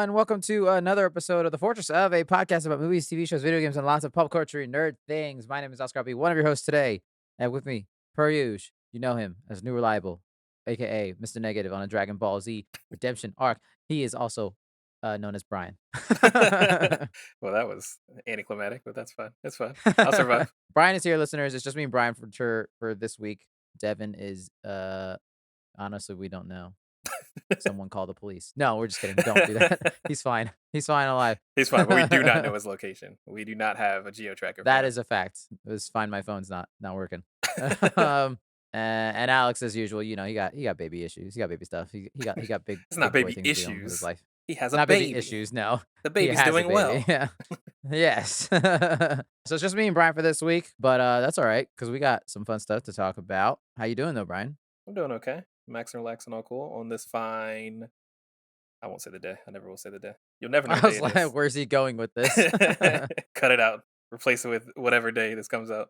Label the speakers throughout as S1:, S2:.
S1: everyone. Welcome to another episode of the Fourtress of a podcast about movies, TV shows, video games, and lots of pop culture nerd things. My name is Oscar. I'll be one of your hosts today. And with me, per usual, you know him as New Reliable, aka Mr. Negative on a Dragon Ball Z Redemption arc. He is also known as Brian.
S2: Well, that was anticlimactic, but that's fine. It's fine. I'll survive.
S1: Brian is here, listeners. It's just me and Brian for this week. Devin is honestly, we don't know. Someone call the police. No, we're just kidding. Don't do that. He's fine. He's fine alive.
S2: He's fine, but we do not know his location. We do not have a geo tracker.
S1: That is a fact. It was fine. My phone's not working. And Alex, as usual, you know, he got baby issues. He got baby stuff. He got big.
S2: It's not
S1: big boy
S2: baby
S1: things dealing with his
S2: issues.
S1: life.
S2: He has a
S1: Not
S2: baby.
S1: baby issues. No,
S2: The
S1: He
S2: baby's
S1: has a
S2: doing
S1: baby.
S2: well.
S1: Yeah. Yes. So it's just me and Brian for this week, but that's all right because we got some fun stuff to talk about. How you doing though, Brian?
S2: I'm doing okay. Max and relaxing, all cool on this fine. I won't say the day. I never will say the day. You'll never know
S1: I
S2: the
S1: was
S2: day
S1: like,
S2: it is.
S1: where's he going with this?
S2: Cut it out. Replace it with whatever day this comes out.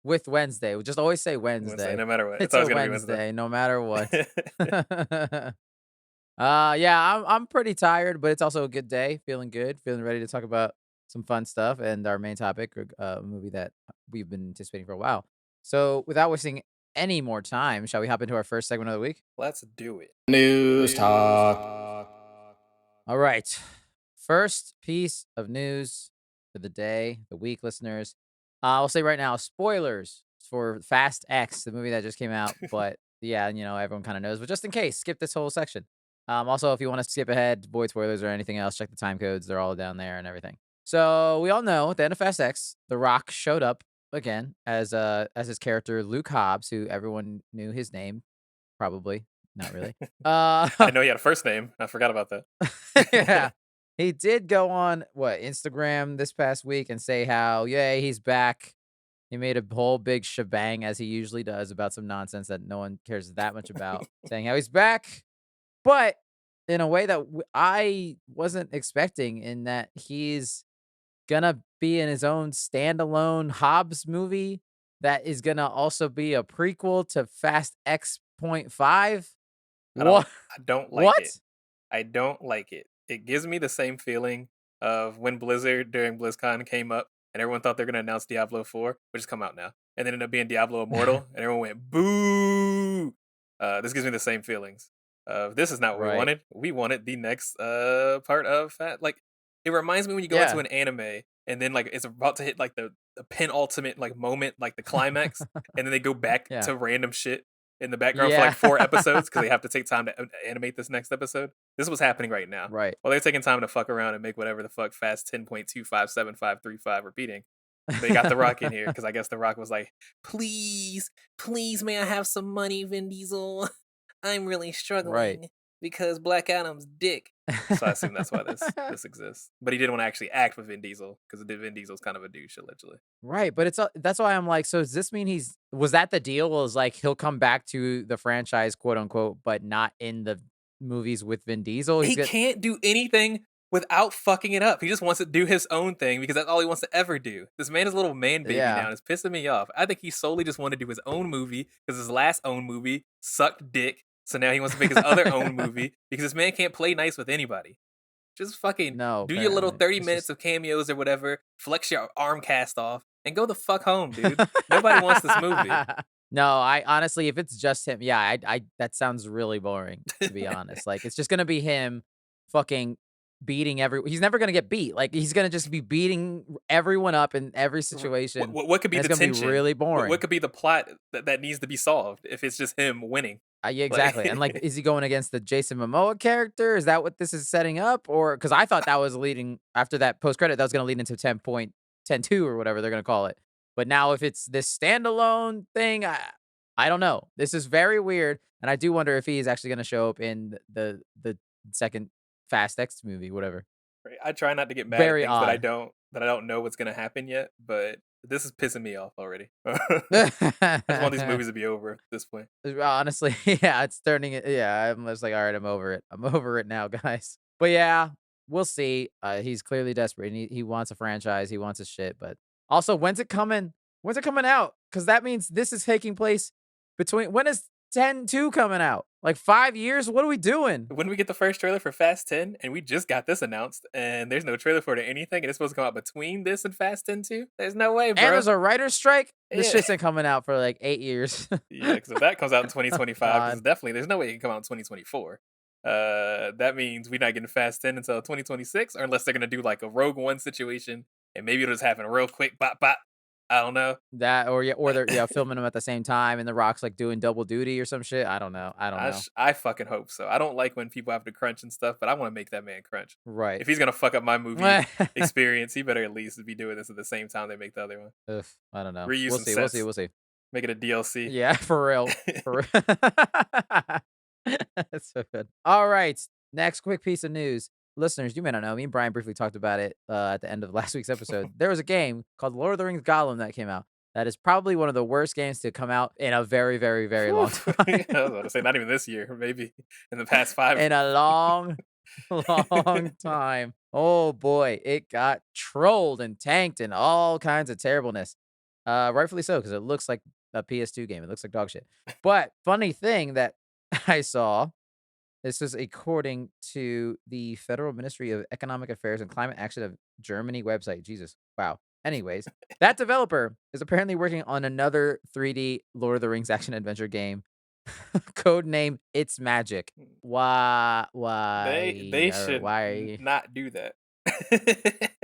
S1: With Wednesday. Just always say
S2: Wednesday,
S1: Wednesday.
S2: no matter what.
S1: It's
S2: It's always
S1: a
S2: gonna be
S1: Wednesday, no matter what.
S2: Wednesday.
S1: Yeah, I'm pretty tired, but it's also a good day. Feeling good, feeling ready to talk about some fun stuff and our main topic, a movie that we've been anticipating for a while. So, without wasting any more time, shall we hop into our first segment of the week?
S2: Let's do it.
S3: News talk.
S1: All right. First piece of news for the day, the week, listeners. I'll say right now, spoilers for Fast X, the movie that just came out. But yeah, you know, everyone kind of knows. But just in case, skip this whole section. Also, if you want to skip ahead, void spoilers or anything else, check the time codes. They're all down there and everything. So we all know at the end of Fast X, The Rock showed up again as his character Luke Hobbs, who everyone knew his name, probably not really.
S2: I know he had a first name. I forgot about that.
S1: Yeah. He did go on Instagram this past week and say how, yay, he's back. He made a whole big shebang as he usually does about some nonsense that no one cares that much about, saying how he's back, but in a way that I wasn't expecting, in that he's gonna be in his own standalone Hobbs movie that is gonna also be a prequel to Fast X.5. What?
S2: I don't like
S1: What?
S2: it. I don't like it. It gives me the same feeling of when Blizzard during BlizzCon came up and everyone thought they're going to announce Diablo 4, which has come out now. And then ended up being Diablo Immortal, and everyone went, boo! This gives me the same feelings. This is not what we
S1: Right.
S2: wanted. We wanted the next part of that. Like, it reminds me when you go
S1: Yeah.
S2: into an anime and then like it's about to hit like the penultimate like moment, like the climax, and then they go back
S1: Yeah.
S2: to random shit in the background for
S1: Yeah.
S2: like 4 episodes because they have to take time to animate this next episode. This is what's happening right now.
S1: Right.
S2: While they're taking time to fuck around and make whatever the fuck Fast 10.257535 repeating. They got The Rock in here because I guess The Rock was like, please, may I have some money, Vin Diesel? I'm really struggling because Black Adam's dick. So I assume that's why this exists. But he didn't want to actually act with Vin Diesel because Vin Diesel's kind of a douche, allegedly.
S1: Right, but that's why I'm like, so does this mean was that the deal? Was like he'll come back to the franchise, quote unquote, but not in the movies with Vin Diesel?
S2: He can't do anything without fucking it up. He just wants to do his own thing because that's all he wants to ever do. This man is a little man baby now and it's pissing me off. I think he solely just wanted to do his own movie because his last own movie sucked dick. So now he wants to make his other own movie because this man can't play nice with anybody. Just fucking do your little 30 minutes of cameos or whatever, flex your arm cast off, and go the fuck home, dude. Nobody wants this movie.
S1: No, I honestly, if it's just him, yeah, I that sounds really boring, to be honest. Like, it's just gonna be him fucking beating he's never gonna get beat. Like, he's gonna just be beating everyone up in every situation.
S2: What could be the tension?
S1: It's gonna be really boring.
S2: What could be the plot that needs to be solved if it's just him winning?
S1: Yeah, exactly. And like, is he going against the Jason Momoa character? Is that what this is setting up? Or because I thought that was leading after that post credit, that was going to lead into 10.102 or whatever they're going to call it. But now if it's this standalone thing, I don't know. This is very weird, and I do wonder if he is actually going to show up in the second Fast X movie, whatever.
S2: I try not to get mad at things that I don't know what's going to happen yet, but this is pissing me off already. I just want these movies to be over at this point.
S1: Honestly, yeah, it's turning it. Yeah, I'm just like, all right, I'm over it. I'm over it now, guys. But yeah, we'll see. He's clearly desperate. And he wants a franchise. He wants his shit. But also, when's it coming? When's it coming out? Because that means this is taking place between. When is 10-2 coming out? Like 5 years? What are we doing?
S2: When we get the first trailer for Fast 10, and we just got this announced, and there's no trailer for it or anything, and it's supposed to come out between this and Fast 10 too? There's no way,
S1: And
S2: bro.
S1: there's a writer's strike? This
S2: Yeah.
S1: shit's ain't coming out for like 8 years.
S2: Yeah, because if that comes out in 2025, because
S1: God.
S2: definitely there's no way it can come out in 2024. That means we're not getting Fast 10 until 2026, or unless they're gonna do like a Rogue One situation, and maybe it'll just happen real quick, bop bop. I don't know.
S1: That or they're filming them at the same time and The Rock's like doing double duty or some shit. I don't know. I don't know.
S2: I fucking hope so. I don't like when people have to crunch and stuff, but I want to make that man crunch.
S1: Right.
S2: If he's gonna fuck up my movie experience, he better at least be doing this at the same time they make the other one.
S1: Ugh, I don't know.
S2: Reuse
S1: We'll
S2: some
S1: see. We'll
S2: sets.
S1: see. We'll see.
S2: Make it a DLC.
S1: Yeah, for real. For real. That's so good. All right. Next quick piece of news. Listeners, you may not know, me and Brian briefly talked about it at the end of last week's episode. There was a game called Lord of the Rings Gollum that came out. That is probably one of the worst games to come out in a very, very, very long time.
S2: I was about to say, not even this year, maybe in the past 5.
S1: In a long, long time. Oh boy, it got trolled and tanked and all kinds of terribleness. Rightfully so, because it looks like a PS2 game. It looks like dog shit. But funny thing that I saw, this is according to the Federal Ministry of Economic Affairs and Climate Action of Germany website. Jesus. Wow. Anyways, that developer is apparently working on another 3D Lord of the Rings action adventure game. Code name It's Magic. Why?
S2: They should
S1: Why?
S2: not do that.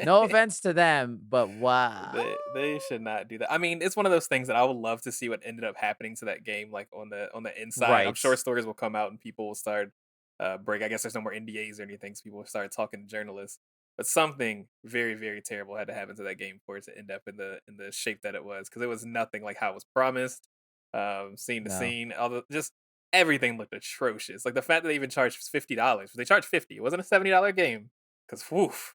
S1: No offense to them, but why?
S2: They should not do that. I mean, it's one of those things that I would love to see what ended up happening to that game, like on the inside. I'm sure
S1: Right.
S2: stories will come out and people will start break. I guess there's no more NDAs or anything, so people will start talking to journalists. But something very, very terrible had to happen to that game for it to end up in the shape that it was, because it was nothing like how it was promised. Scene to
S1: No.
S2: scene, all the just everything looked atrocious. Like the fact that they even charged $50. They charged 50. It wasn't a $70 game. Because woof.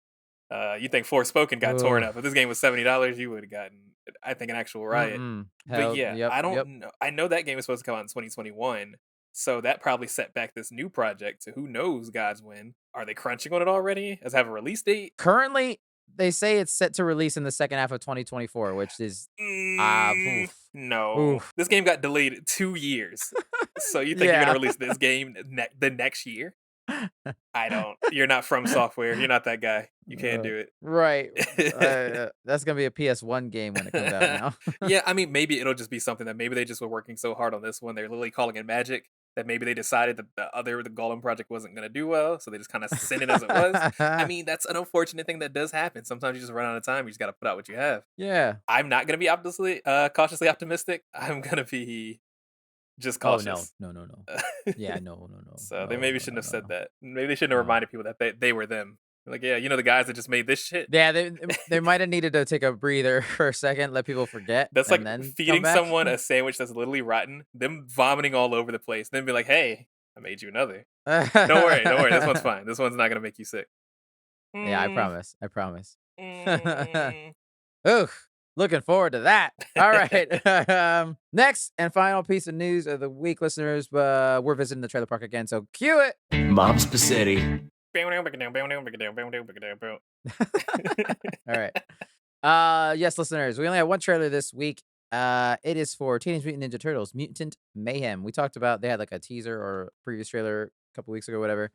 S2: You think Forspoken got torn
S1: Ugh.
S2: up. If this game was $70, you would have gotten, I think, an actual riot. But
S1: Hell,
S2: yeah,
S1: yep,
S2: I
S1: yep.
S2: don't know. I know that game is supposed to come out in 2021. So that probably set back this new project to who knows God's when. Are they crunching on it already? Does it have a release date?
S1: Currently, they say it's set to release in the second half of 2024, which is oof.
S2: No.
S1: Oof.
S2: This game got delayed 2 years. So you think you're
S1: Yeah.
S2: gonna release this game the next year? I don't. You're not From Software. You're not that guy. You can't do it.
S1: Right. That's gonna be a PS1 game when it comes out now.
S2: Yeah, I mean, maybe it'll just be something that maybe they just were working so hard on this one, they're literally calling it magic, that maybe they decided that the Gollum project wasn't going to do well, so they just kind of sent it as it was. I mean, that's an unfortunate thing that does happen. Sometimes you just run out of time. You just got to put out what you have.
S1: Yeah.
S2: I'm not going to be cautiously optimistic. I'm going to be just
S1: Oh
S2: cautious.
S1: no. Yeah, no.
S2: So they maybe shouldn't have said that. Maybe they shouldn't have reminded people that they were them. Like, yeah, you know the guys that just made this shit.
S1: Yeah, they might have needed to take a breather for a second, let people forget.
S2: That's
S1: and
S2: like
S1: then
S2: feeding
S1: come back.
S2: someone a sandwich that's literally rotten, them vomiting all over the place, then be like, "Hey, I made you another. Don't worry. This one's fine. This one's not gonna make you sick."
S1: Yeah, I promise.
S2: Mm.
S1: Ugh, looking forward to that. All right. Next and final piece of news of the week, listeners. We're visiting the trailer park again, so cue it.
S3: Mom's Pacetti.
S2: All
S1: right. Yes, listeners, we only have one trailer this week. It is for Teenage Mutant Ninja Turtles, Mutant Mayhem. We talked about they had like a teaser or previous trailer a couple weeks ago, whatever.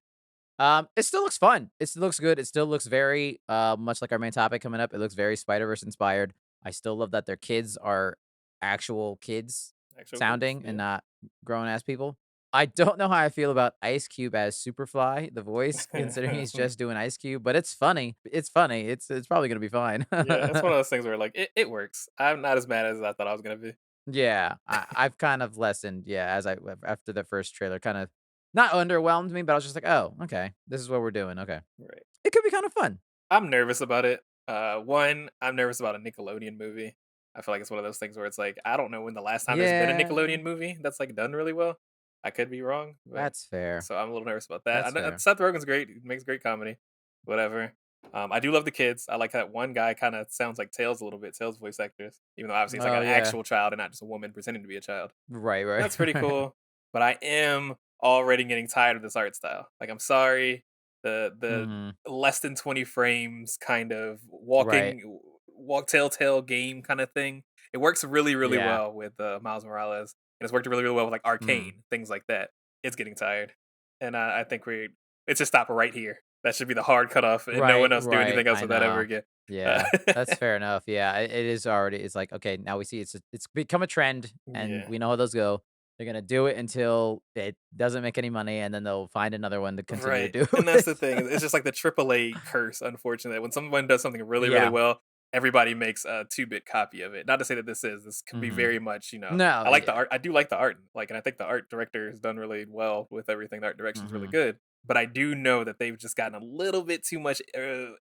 S1: It still looks fun. It still looks good. It still looks very much like our main topic coming up. It looks very Spider-Verse inspired. I still love that their kids are actual kids sounding and not grown ass people. I don't know how I feel about Ice Cube as Superfly, the voice, considering he's just doing Ice Cube, but it's funny. It's funny. It's probably gonna be fine.
S2: Yeah, it's one of those things where like it works. I'm not as mad as I thought I was gonna be.
S1: Yeah, I've kind of lessened. Yeah, as after the first trailer, kind of not underwhelmed me, but I was just like, oh, okay, this is what we're doing. Okay,
S2: Right.
S1: it could be kind of fun.
S2: I'm nervous about it. One, I'm nervous about a Nickelodeon movie. I feel like it's one of those things where it's like I don't know when the last time there's been a
S1: Yeah.
S2: Nickelodeon movie that's like done really well. I could be wrong. But,
S1: That's fair.
S2: so I'm a little nervous about that.
S1: That's fair.
S2: Seth Rogen's great. He makes great comedy. Whatever. I do love the kids. I like that one guy kind of sounds like Tails a little bit. Tails voice actors, even though obviously he's like
S1: Oh,
S2: an
S1: yeah.
S2: actual child and not just a woman pretending to be a child.
S1: Right.
S2: That's pretty cool. But I am already getting tired of this art style. Like, I'm sorry, the
S1: Mhm.
S2: less than 20 frames kind of
S1: Right.
S2: walk telltale game kind of thing. It works really, really
S1: Yeah.
S2: well with Miles Morales, and it's worked really, really well with like Arcane things like that. it's getting tired, and I think it should stop right here. That should be the hard cutoff, and no one
S1: Right,
S2: else do
S1: right.
S2: anything else
S1: I
S2: with that ever
S1: know.
S2: again. Uh,
S1: Yeah, that's fair enough. Yeah, it is already. It's like okay, now we see it's become a trend, and
S2: yeah.
S1: we know how those go. They're gonna do it until it doesn't make any money, and then they'll find another one to continue to
S2: Right,
S1: do
S2: and that's
S1: it.
S2: the thing, it's just like the AAA curse, unfortunately. When someone does something really, really
S1: Yeah.
S2: well, everybody makes a two-bit copy of it. Not to say that this could be
S1: Hmm.
S2: very much,
S1: No.
S2: I like the
S1: Yeah.
S2: art I do like the art, like, and I think the art director has done really well with everything, the art direction's really
S1: Hmm.
S2: good, but I do know that they've just gotten a little bit too much,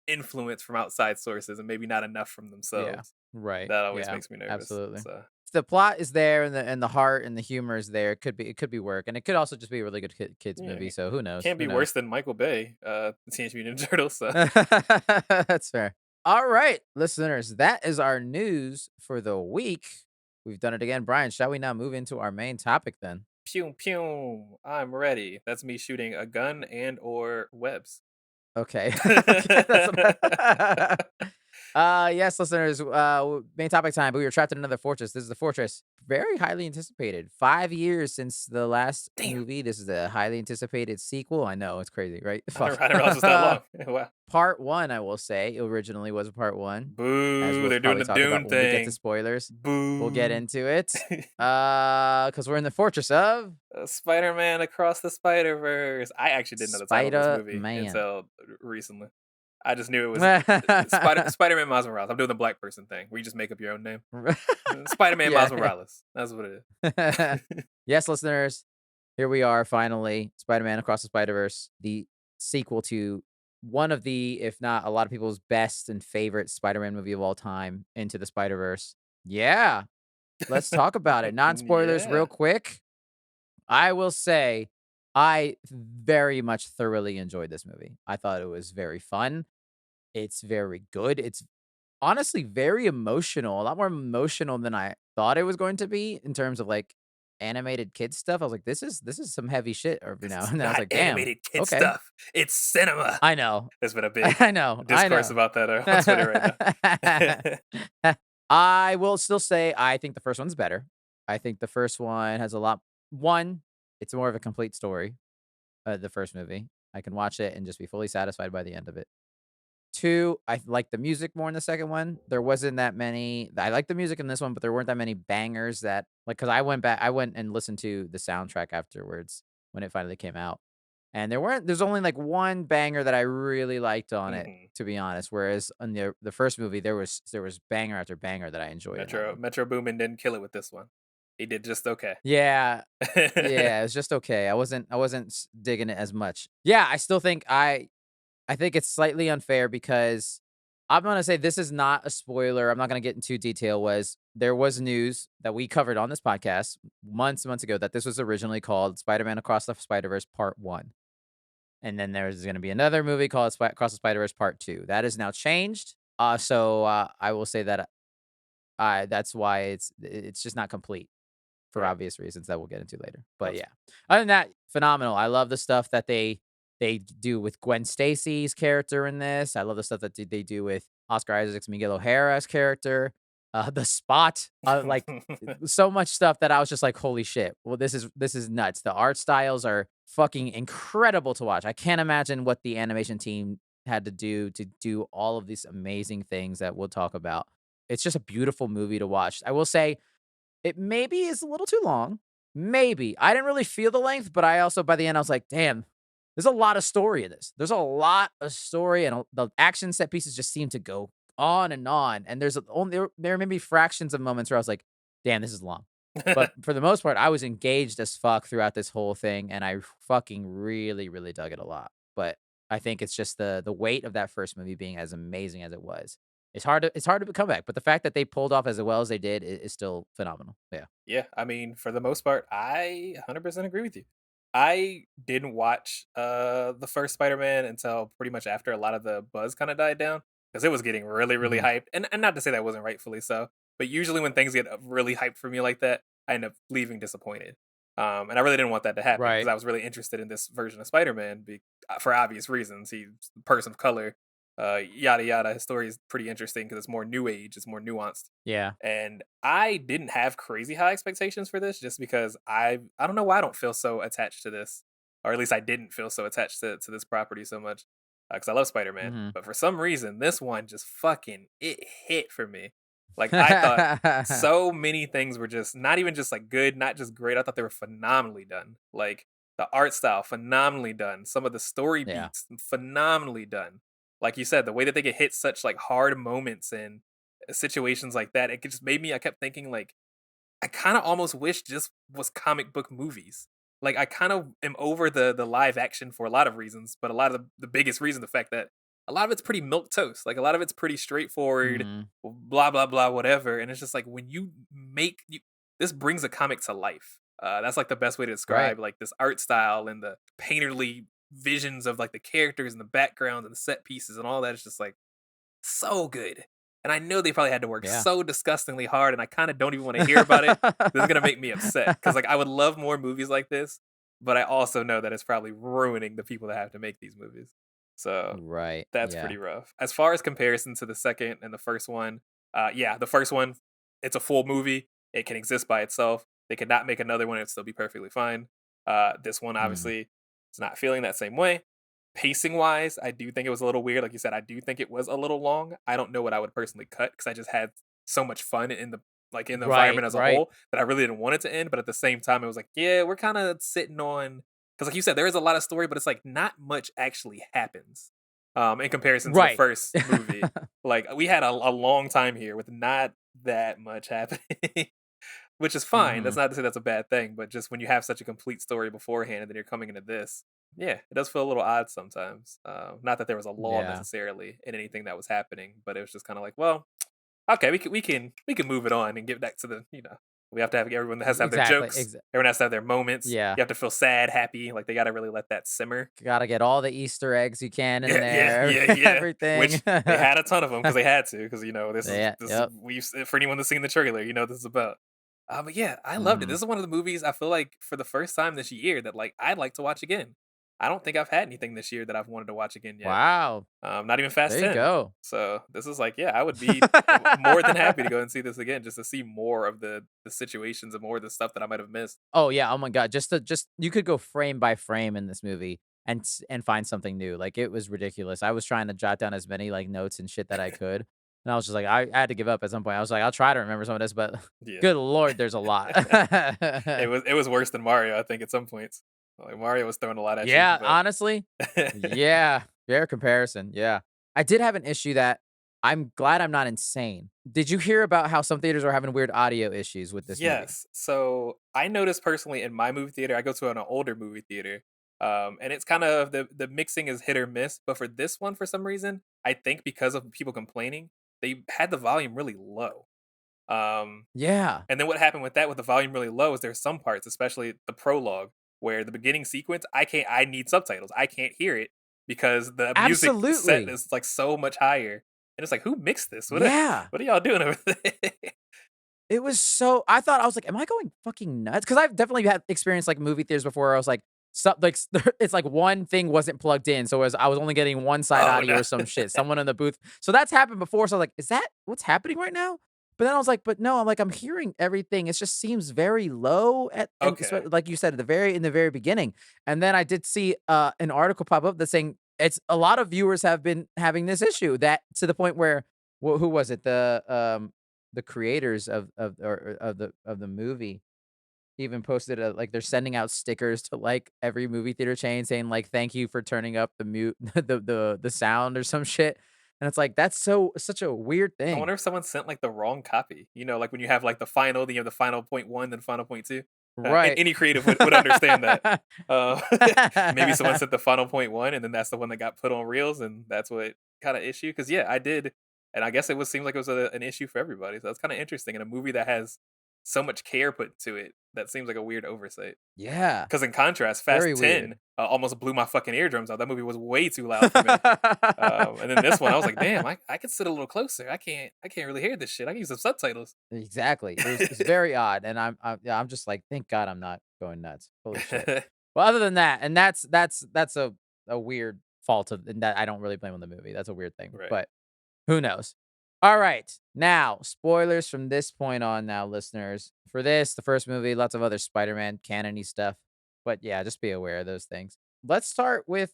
S2: influence from outside sources and maybe not enough from
S1: Yeah.
S2: themselves.
S1: Right.
S2: That always
S1: Yeah.
S2: makes me nervous,
S1: Absolutely.
S2: so
S1: The plot is there, and the heart and the humor is there. It could be work, and it could also just be a really good kids
S2: yeah,
S1: movie. So who knows?
S2: can't
S1: Who
S2: be
S1: knows?
S2: worse than Michael Bay, Teenage Mutant Ninja Turtles, so
S1: That's fair. All right, listeners, that is our news for the week. We've done it again. Brian, shall we now move into our main topic then?
S2: pew pew, I'm ready. That's me shooting a gun and or webs.
S1: Okay. Okay, that's what yes, listeners, main topic time, but we were trapped in another fortress. This is the fortress. Very highly anticipated. 5 years since the last
S2: Damn,
S1: movie. This is a highly anticipated sequel. I know, it's crazy, right? Fuck.
S2: I didn't realize it was that long. Wow.
S1: Part 1, I will say, originally was a part 1, as
S2: Boo,
S1: we'll
S2: they're doing
S1: probably
S2: the
S1: talk about
S2: Dune
S1: when we get to
S2: thing.
S1: spoilers. We'll get
S2: Boo.
S1: into it. Because 'cause we're in the fortress of
S2: Spider-Man Across the Spider-Verse. I actually didn't know the title of this movie
S1: Spider-Man.
S2: until recently. I just knew it was Spider-Man Miles Morales. I'm doing the black person thing where you just make up your own name. Spider-Man
S1: Yeah.
S2: Miles Morales. That's what it is.
S1: Yes, listeners, here we are finally. Spider-Man Across the Spider-Verse, the sequel to one of the, if not a lot of people's best and favorite Spider-Man movie of all time, Into the Spider-Verse. Yeah, let's talk about it. Non-spoilers real
S2: Yeah.
S1: quick. I will say I very much thoroughly enjoyed this movie. I thought it was very fun. It's very good. It's honestly very emotional, a lot more emotional than I thought it was going to be in terms of like animated kids stuff. I was like, this is some heavy shit every
S2: This
S1: now
S2: is
S1: and then. I was
S2: not
S1: like, damn,
S2: animated kid
S1: okay.
S2: stuff. It's cinema.
S1: I know.
S2: There's been a big
S1: I know. I
S2: discourse
S1: know.
S2: about that on Twitter right now.
S1: I will still say I think the first one's better. I think the first one has a lot one, it's more of a complete story, the first movie. I can watch it and just be fully satisfied by the end of it. 2, I like the music more in the second one. There wasn't that many I like the music in this one, but there weren't that many bangers that like, cause I went and listened to the soundtrack afterwards when it finally came out, and there's only, like, 1 banger that I really liked on it,
S2: Mhm.
S1: to be honest, whereas on the first movie, there was banger after banger that I enjoyed in that one.
S2: Metro Boomin didn't kill it with this one. He did just okay.
S1: Yeah. Yeah, it was just okay. I wasn't digging it as much. Yeah, I still think I think it's slightly unfair because I'm gonna say this is not a spoiler. I'm not gonna get into detail. There was news that we covered on this podcast months ago that this was originally called Spider-Man Across the Spider-Verse Part 1. And then there's gonna be another movie called Across the Spider-Verse Part 2. That is now changed. So I will say that that's why it's just not complete for
S2: Right.
S1: obvious reasons that we'll get into later. But
S2: That's
S1: yeah, other than that, phenomenal. I love the stuff that they do with Gwen Stacy's character in this. I love the stuff that they do with Oscar Isaac's Miguel O'Hara's character. The Spot, like so much stuff that I was just like, holy shit. Well, this is nuts. The art styles are fucking incredible to watch. I can't imagine what the animation team had to do all of these amazing things that we'll talk about. It's just a beautiful movie to watch. I will say it maybe is a little too long. Maybe. I didn't really feel the length, but I also by the end I was like, "Damn, there's a lot of story in this." There's a lot of story and the action set pieces just seem to go on and on. And there may be fractions of moments where I was like, "Damn, this is long." But for the most part, I was engaged as fuck throughout this whole thing and I fucking really really dug it a lot. But I think it's just the weight of that first movie being as amazing as it was. It's hard to come back, but the fact that they pulled off as well as they did is still phenomenal. Yeah.
S2: Yeah, I mean, for the most part, I 100% agree with you. I didn't watch the first Spider-Man until pretty much after a lot of the buzz kind of died down because it was getting really, really
S1: Mhm.
S2: hyped. And not to say that wasn't rightfully so, but usually when things get really hyped for me like that, I end up leaving disappointed. And I really didn't want that to happen because
S1: Right.
S2: I was really interested in this version of Spider-Man for obvious reasons. He's a person of color. Yada yada. His story is pretty interesting because it's more new age, it's more nuanced.
S1: Yeah.
S2: And I didn't have crazy high expectations for this just because I don't know why I don't feel so attached to this, or at least I didn't feel so attached to this property so much because I love Spider-Man.
S1: Mhm.
S2: But for some reason, this one just fucking it hit for me. Like I thought so many things were just not even just like good, not just great. I thought they were phenomenally done. Like the art style, phenomenally done. Some of the story
S1: Yeah.
S2: beats, phenomenally done. Like you said, the way that they could hit such like hard moments and situations like that, it just made me. I kept thinking like I kind of almost wish just was comic book movies. Like I kind of am over the live action for a lot of reasons, but a lot of the biggest reason the fact that a lot of it's pretty milk toast. Like a lot of it's pretty straightforward,
S1: Mhm.
S2: blah blah blah, whatever. And it's just like when you make you, this brings a comic to life. That's like the best way to
S1: Right.
S2: describe like this art style and the painterly visions of like the characters and the backgrounds and the set pieces and all that. It's just like so good. And I know they probably had to work
S1: Yeah.
S2: so disgustingly hard, and I kinda don't even wanna hear about it. This is gonna make me upset because, like, I would love more movies like this, but I also know that it's probably ruining the people that have to make these movies. So,
S1: Right.
S2: that's
S1: Yeah.
S2: pretty rough. As far as comparison to the second and the first one, yeah, the first one, it's a full movie. It can exist by itself. They could not make another one, it'd still be perfectly fine. This one,
S1: Mhm.
S2: obviously, is not feeling that same way. Pacing wise, I do think it was a little weird. Like you said, I do think it was a little long. I don't know what I would personally cut because I just had so much fun in the like in the
S1: Right.
S2: environment as a
S1: Right.
S2: whole that I really didn't want it to end. But at the same time, it was like, yeah, we're kind of sitting on because, like you said, there is a lot of story, but it's like not much actually happens. In comparison to the
S1: Right.
S2: first movie, like we had a long time here with not that much happening, which is fine. That's
S1: Mhm.
S2: not to say that's a bad thing, but just when you have such a complete story beforehand and then you're coming into this, yeah, it does feel a little odd sometimes. Not that there was a law
S1: Yeah.
S2: necessarily in anything that was happening, but it was just kind of like, well, okay, we can move it on and get back to the we have to have everyone has to have their
S1: Exactly.
S2: jokes. Everyone has to have their moments.
S1: Yeah.
S2: You have to feel sad, happy, like they got to really let that simmer.
S1: Gotta get all the Easter eggs you can in
S2: Yeah, yeah,
S1: there.
S2: yeah, yeah.
S1: Everything.
S2: Which they had a ton of them because they had to because
S1: Yeah.
S2: this is
S1: Yep.
S2: for anyone that's seen the trailer, this is about. But yeah, I loved it. This
S1: Mhm.
S2: is one of the movies I feel like for the first time this year that like I'd like to watch again. I don't think I've had anything this year that I've wanted to watch again yet.
S1: Wow.
S2: Not even Fast
S1: There you
S2: 10.
S1: go.
S2: So this is like, yeah, I would be more than happy to go and see this again just to see more of the situations and more of the stuff that I might have missed.
S1: Oh, yeah, oh my god, just you could go frame by frame in this movie and find something new, like, it was ridiculous. I was trying to jot down as many, like, notes and shit that I could, and I was just like, I had to give up at some point. I was like, "I'll try to remember some of this," but
S2: Yeah.
S1: good lord, there's a lot.
S2: It was worse than Mario, I think, at some points. Like Mario was throwing a lot at you,
S1: Yeah,
S2: but
S1: honestly, yeah, fair comparison, yeah. I did have an issue that I'm glad I'm not insane. Did you hear about how some theaters are having weird audio issues with this movie?
S2: yes. So I noticed personally in my movie theater, I go to an older movie theater. And it's kind of the mixing is hit or miss. But for this one, for some reason, I think because of people complaining, they had the volume really low. Um,
S1: Yeah.
S2: and then what happened with that, with the volume really low, is there's some parts, especially the prologue, where the beginning sequence, I need subtitles. I can't hear it because the music set
S1: Absolutely.
S2: is like so much higher. And it's like, who mixed this?
S1: Yeah.
S2: What are y'all doing over there?
S1: It was so I thought I was like, "Am I going fucking nuts?" Because I've definitely had experienced, like, movie theaters before where I was like, it's like one thing wasn't plugged in, so I was only getting one side
S2: Oh
S1: audio
S2: no.
S1: or some shit, someone in the booth. So that's happened before, so I was like, "Is that what's happening right now?" But then I was like, "But no," I'm like, "I'm hearing everything." It just seems very low at and
S2: Okay.
S1: like you said, at the very beginning. And then I did see, an article pop up that's saying it's a lot of viewers have been having this issue that to the point where who was it? The creators or of the movie even posted like they're sending out stickers to like every movie theater chain saying like thank you for turning up the mute the sound or some shit. And it's like that's such a weird
S2: I
S1: thing.
S2: wonder if someone sent like the wrong copy. Like when you have like the final, then you have the final point one, then final point two.
S1: Right.
S2: Any creative would understand that. Uh, maybe someone sent the final point one, and then that's the one that got put on reels, and that's what kind of issue. Because yeah, I did, and I guess it was seems like it was an issue for everybody. So that's kind of interesting in a movie that has so much care put to it. That seems like a weird oversight.
S1: Yeah.
S2: Because in contrast,
S1: Very
S2: Fast
S1: weird.
S2: 10 almost blew my fucking eardrums out. That movie was way too loud for me. And then this one, I was like, damn, I could sit a little closer. I can't really hear this shit. I can use some subtitles.
S1: Exactly. It's very odd, and I'm just like, thank God I'm not going nuts. Holy shit. Well, other than that, and that's a weird fault of and that I don't really blame on the movie. That's a weird thing,
S2: Right.
S1: but who knows? All right. Now, spoilers from this point on now, listeners. For this, the first movie, lots of other Spider-Man canon-y stuff. But yeah, just be aware of those things. Let's start with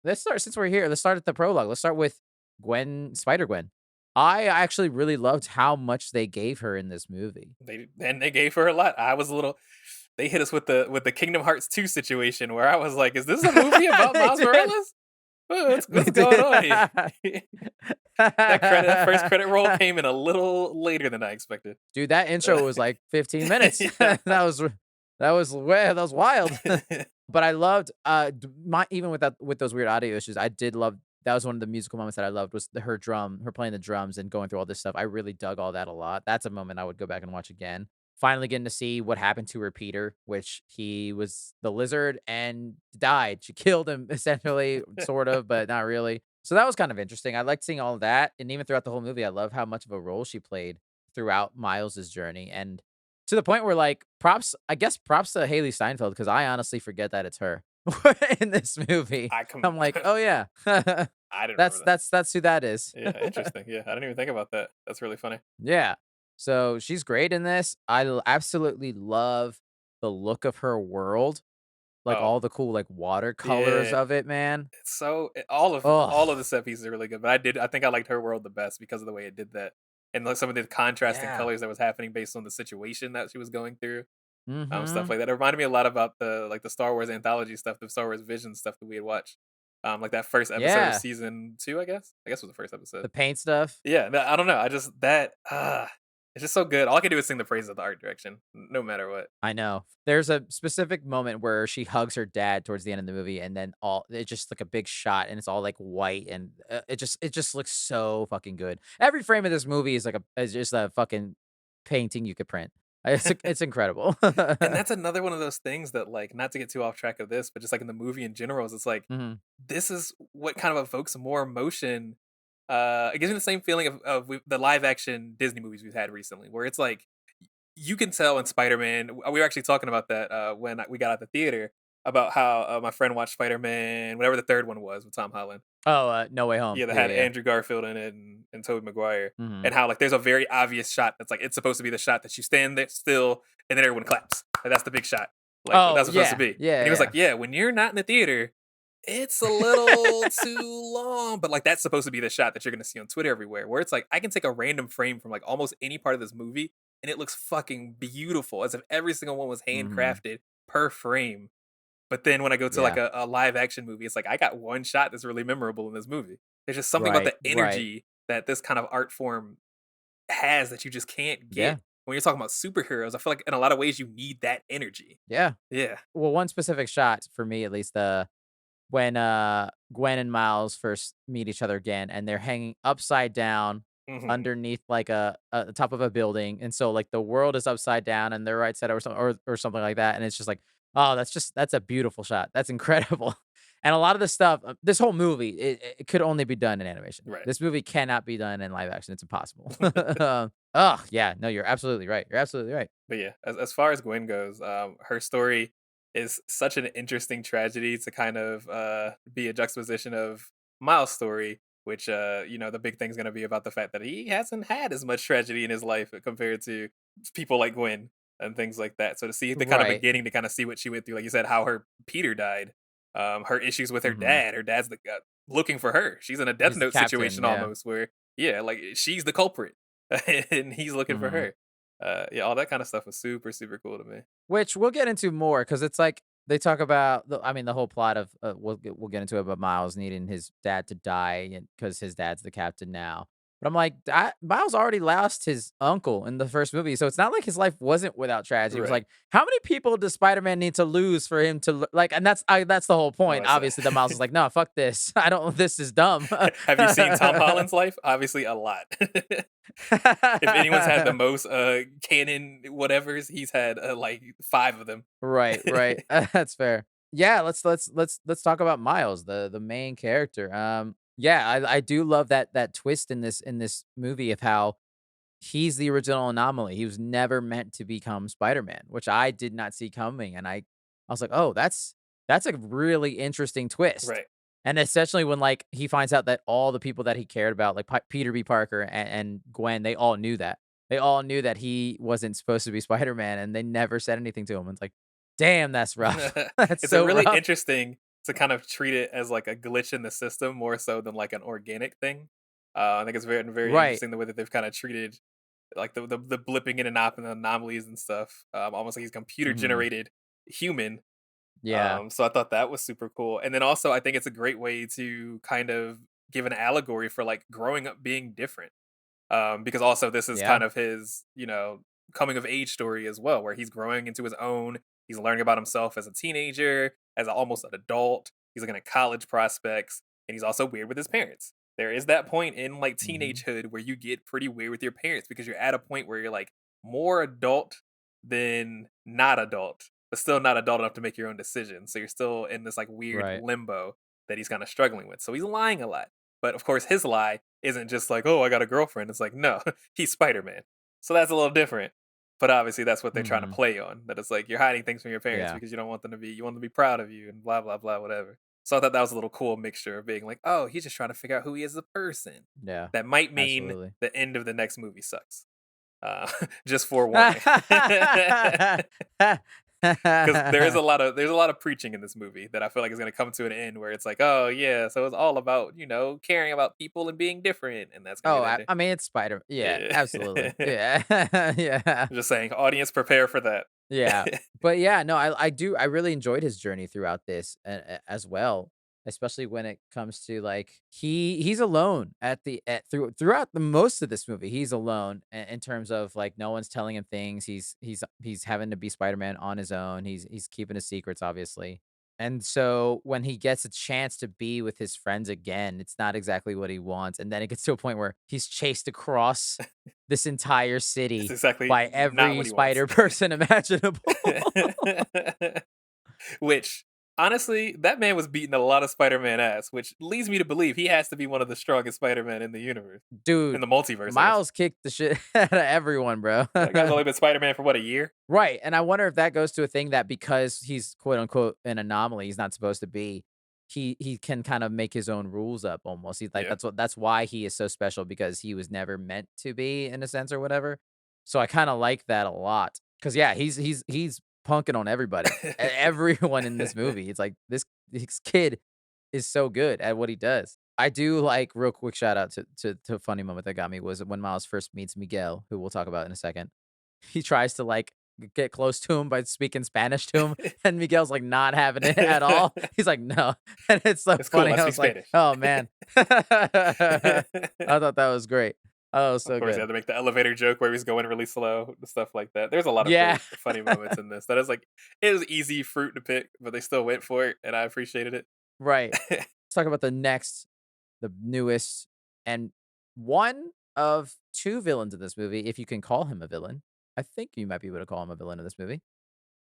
S1: since we're here, let's start at the prologue. Let's start with Spider-Gwen. I actually really loved how much they gave her in this movie.
S2: They gave her a lot. I was a little. They hit us with the Kingdom Hearts 2 situation where I was like, "Is this a movie about
S1: They
S2: Miles
S1: did.
S2: Morales?
S1: They
S2: What's going on here?"
S1: did.
S2: That first credit roll came in a little later than I expected.
S1: Dude, that intro was like 15 minutes.
S2: Yeah.
S1: That was wild. But I loved even with those weird audio issues, I did love that was one of the musical moments that I loved was her playing the drums and going through all this stuff. I really dug all that a lot. That's a moment I would go back and watch again. Finally getting to see what happened to her Peter, which he was the lizard and died. She killed him essentially, sort of, but not really. So that was kind of interesting. I liked seeing all of that. And even throughout the whole movie, I love how much of a role she played throughout Miles's journey. And to the point where like I guess props to Haley Steinfeld, because I honestly forget that it's her in this movie. I'm like, oh yeah.
S2: I didn't remember that.
S1: That's who that is.
S2: Yeah, interesting. Yeah, I didn't even think about that. That's really funny.
S1: Yeah. So she's great in this. Absolutely love the look of her world. Like
S2: Oh,
S1: all the cool like watercolors
S2: yeah.
S1: of it, man.
S2: It's all
S1: Oh,
S2: of the set pieces are really good, but I think I liked her world the best because of the way it did that. And like some of the contrasting
S1: yeah.
S2: colors that was happening based on the situation that she was going through. Stuff
S1: Mm-hmm.
S2: like that. It reminded me a lot about the Star Wars anthology stuff, the Star Wars Vision stuff that we had watched. Like that first episode of
S1: Yeah.
S2: season 2, I guess. I guess it was the first episode.
S1: The paint stuff.
S2: Yeah, no, I don't know. I just it's just so good. All I can do is sing the praises of the art direction, no matter what.
S1: I know. There's a specific moment where she hugs her dad towards the end of the movie, and then it's just like a big shot, and it's all like white, and it just looks so fucking good. Every frame of this movie is just a fucking painting you could print. It's incredible.
S2: And that's another one of those things that, like, not to get too off track of this, but just like in the movie in general, is it's like
S1: Mhm.
S2: this is what kind of evokes more emotion. It gives me the same feeling of the live action Disney movies we've had recently, where it's like you can tell in Spider-Man. We were actually talking about that when we got out the theater about how my friend watched Spider-Man, whatever the third one was with Tom Holland.
S1: Oh, No Way Home.
S2: Yeah, that
S1: Yeah,
S2: had
S1: yeah, yeah.
S2: Andrew Garfield in it and Tobey Maguire,
S1: Mhm.
S2: and how like there's a very obvious shot that's like it's supposed to be the shot that you stand there still and then everyone claps. Like, that's the big shot. Like
S1: Oh,
S2: that's supposed to
S1: yeah.
S2: be. And
S1: Yeah,
S2: he was like,
S1: yeah.
S2: "Yeah, when you're not in the theater, it's a little too long, but like that's supposed to be the shot that you're gonna see on Twitter everywhere. Where it's like I can take a random frame from like almost any part of this movie, and it looks fucking beautiful, as if every single one was
S1: Mhm.
S2: handcrafted per frame. But then when I go to like
S1: Yeah.
S2: a live action movie, it's like I got one shot that's really memorable in this movie. There's just something about
S1: Right,
S2: the
S1: right.
S2: energy that this kind of art form has that you just can't get
S1: Yeah,
S2: when you're talking about superheroes. I feel like in a lot of ways you need that energy.
S1: yeah.
S2: Yeah.
S1: Well, one specific shot for me, at least, when Gwen and Miles first meet each other again, and they're hanging upside down
S2: Hmm.
S1: underneath like a top of a building, and so like the world is upside down and they're right side or something or something like that, and it's just like, oh, that's a beautiful shot. That's incredible. And a lot of the stuff, this whole movie, it could only be done in animation.
S2: Right.
S1: This movie cannot be done in live action. It's impossible. Oh yeah, no, you're absolutely right. You're absolutely right.
S2: But yeah, as far as Gwen goes, her story is such an interesting tragedy to kind of be a juxtaposition of Miles' story, which the big thing's gonna be about the fact that he hasn't had as much tragedy in his life compared to people like Gwen and things like that. So to see the kind of
S1: Right.
S2: beginning, to kind of see what she went through, like you said, how her Peter died, her issues with
S1: Hmm.
S2: her dad's looking for her. She's in a Death
S1: He's the
S2: Note
S1: captain.
S2: situation
S1: Yeah.
S2: almost, where yeah, like she's the culprit, and he's looking for
S1: Hmm.
S2: her. Yeah, all that kind of stuff was super, super cool to me.
S1: Which we'll get into more because it's like they talk about the whole plot of we'll get into it about Miles needing his dad to die and because his dad's the captain now. But I'm like, Miles already lost his uncle in the first movie, so it's not like his life wasn't without tragedy. It was
S2: Right.
S1: like, how many people does Spider-Man need to lose for him to like? And that's the whole
S2: Oh,
S1: point.
S2: I say.
S1: Obviously, the Miles is like, no, fuck this. I don't. This is dumb.
S2: Have you seen Tom Holland's life? Obviously, a lot. If anyone's had the most canon whatevers, he's had like 5 of them.
S1: Right, right. That's fair. Yeah, let's talk about Miles, the main character. Yeah, I do love that twist in this movie of how he's the original anomaly. He was never meant to become Spider-Man, which I did not see coming, and I was like, oh, that's a really interesting twist.
S2: Right.
S1: And essentially when, like, he finds out that all the people that he cared about, like, Peter B. Parker and Gwen, they all knew that. They all knew that he wasn't supposed to be Spider-Man, and they never said anything to him. It's like, "Damn, that's rough. That's
S2: It's a
S1: so
S2: really
S1: rough."
S2: interesting to kind of treat it as like a glitch in the system more so than like an organic thing. I think it's very
S1: Right.
S2: interesting the way that they've kind of treated like the blipping in and out and the anomalies and stuff. Almost like he's computer
S1: Mhm.
S2: generated human.
S1: Yeah.
S2: So I thought that was super cool. And then also I think it's a great way to kind of give an allegory for like growing up being different. Because also this is
S1: Yeah.
S2: kind of his, coming of age story as well, where he's growing into his own. He's learning about himself as a teenager, almost an adult. He's looking at college prospects, and he's also weird with his parents. There is that point in like
S1: Mhm.
S2: teenagehood where you get pretty weird with your parents because you're at a point where you're like more adult than not adult, but still not adult enough to make your own decisions. So you're still in this like weird
S1: Right.
S2: limbo that he's kind of struggling with. So he's lying a lot. But of course, his lie isn't just like, "Oh, I got a girlfriend." It's like, no, he's Spider-Man. So that's a little different. But obviously that's what they're trying to
S1: Mhm.
S2: play on. That it's like you're hiding things from your parents
S1: Yeah.
S2: because you want them to be proud of you and blah blah blah whatever. So I thought that was a little cool mixture of being like, "Oh, he's just trying to figure out who he is as a person."
S1: Yeah.
S2: That might mean
S1: Absolutely.
S2: the end of the next movie sucks. Just forewarning. Because there's a lot of preaching in this movie that I feel like is going to come to an end where it's like, oh yeah, so it's all about caring about people and being different, and that's going to
S1: Oh,
S2: be the
S1: I
S2: ending.
S1: I mean, it's Spider yeah, absolutely.
S2: Yeah.
S1: Yeah. Yeah.
S2: Just saying, audience, prepare for that.
S1: Yeah. But yeah, no, I really enjoyed his journey throughout this as well, especially when it comes to like he's alone throughout the most of this movie. He's alone in terms of like no one's telling him things. He's having to be Spider-Man on his own. He's keeping his secrets obviously. And so when he gets a chance to be with his friends again, it's not exactly what he wants. And then it gets to a point where he's chased across this entire
S2: It's
S1: city
S2: exactly
S1: by
S2: not
S1: every
S2: what he wants.
S1: spider person imaginable.
S2: Which, honestly, that man was beating a lot of Spider-Man ass, which leads me to believe he has to be one of the strongest Spider-Man in the universe, in
S1: Dude,
S2: the multiverse, I guess.
S1: Miles kicked the shit out of everyone, bro.
S2: That guy's only been Spider-Man for what, a year?
S1: Right, and I wonder if that goes to a thing that because he's quote unquote an anomaly, he's not supposed to be, he can kind of make his own rules up almost. He's like
S2: Yeah.
S1: that's why he is so special because he was never meant to be in a sense or whatever. So I kind of like that a lot. Cause yeah, he's punking on everybody. Everyone in this movie. It's like this kid is so good at what he does. I do like real quick shout out to a funny moment that got me was when Miles first meets Miguel, who we'll talk about in a second. He tries to like get close to him by speaking Spanish to him, and Miguel's like not having it at all. He's like, no. And it's so
S2: It's cool,
S1: funny.
S2: I
S1: I
S2: speak
S1: was like,
S2: Spanish.
S1: oh man. I thought that was great. Oh, it was
S2: Of
S1: so
S2: course, he
S1: good.
S2: had to make the elevator joke where he was going really slow, and stuff like that. There's a lot of
S1: Yeah.
S2: great funny moments in this. That is like it was easy fruit to pick, but they still went for it, and I appreciated it.
S1: Right. Let's talk about the newest, and one of two villains in this movie, if you can call him a villain. I think you might be able to call him a villain in this movie.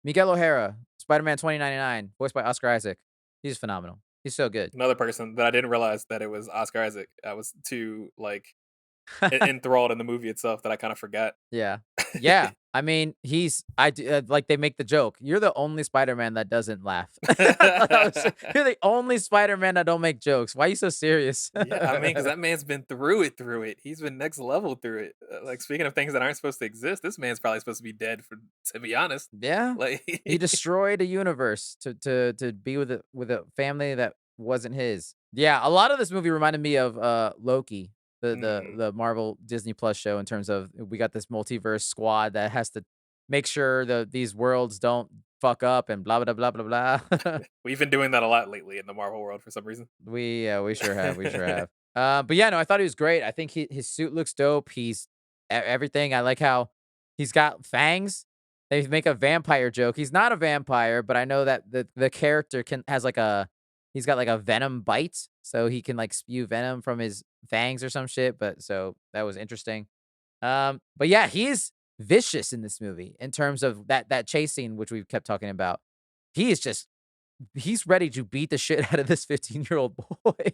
S1: Miguel O'Hara, Spider-Man 2099, voiced by Oscar Isaac. He's phenomenal. He's so good.
S2: Another person that I didn't realize that it was Oscar Isaac. I was too like enthralled in the movie itself that I kind of forgot.
S1: Yeah. Yeah. I mean, like they make the joke. You're the only Spider-Man that doesn't laugh. You're the only Spider-Man that don't make jokes. Why are you so serious?
S2: Yeah, I mean, because that man's been through it, through it. He's been next level through it. Like speaking of things that aren't supposed to exist, this man's probably supposed to be dead. To be honest,
S1: Yeah.
S2: like
S1: He destroyed a universe to be with a family that wasn't his. Yeah, a lot of this movie reminded me of Loki,
S2: mm,
S1: the Marvel Disney Plus show in terms of we got this multiverse squad that has to make sure these worlds don't fuck up and blah blah blah blah blah.
S2: we've been doing that a lot lately in the Marvel world for some reason.
S1: We sure have, we sure have. But yeah, no, I thought he was great. I think his suit looks dope. He's everything. I like how he's got fangs. They make a vampire joke. He's not a vampire, but I know that the character has like he's got like a venom bite, so he can like spew venom from his fangs or some shit. But so that was interesting. But yeah, he's vicious in this movie in terms of that chase scene, which we've kept talking about. He is just he's ready to beat the shit out of this 15-year-old boy.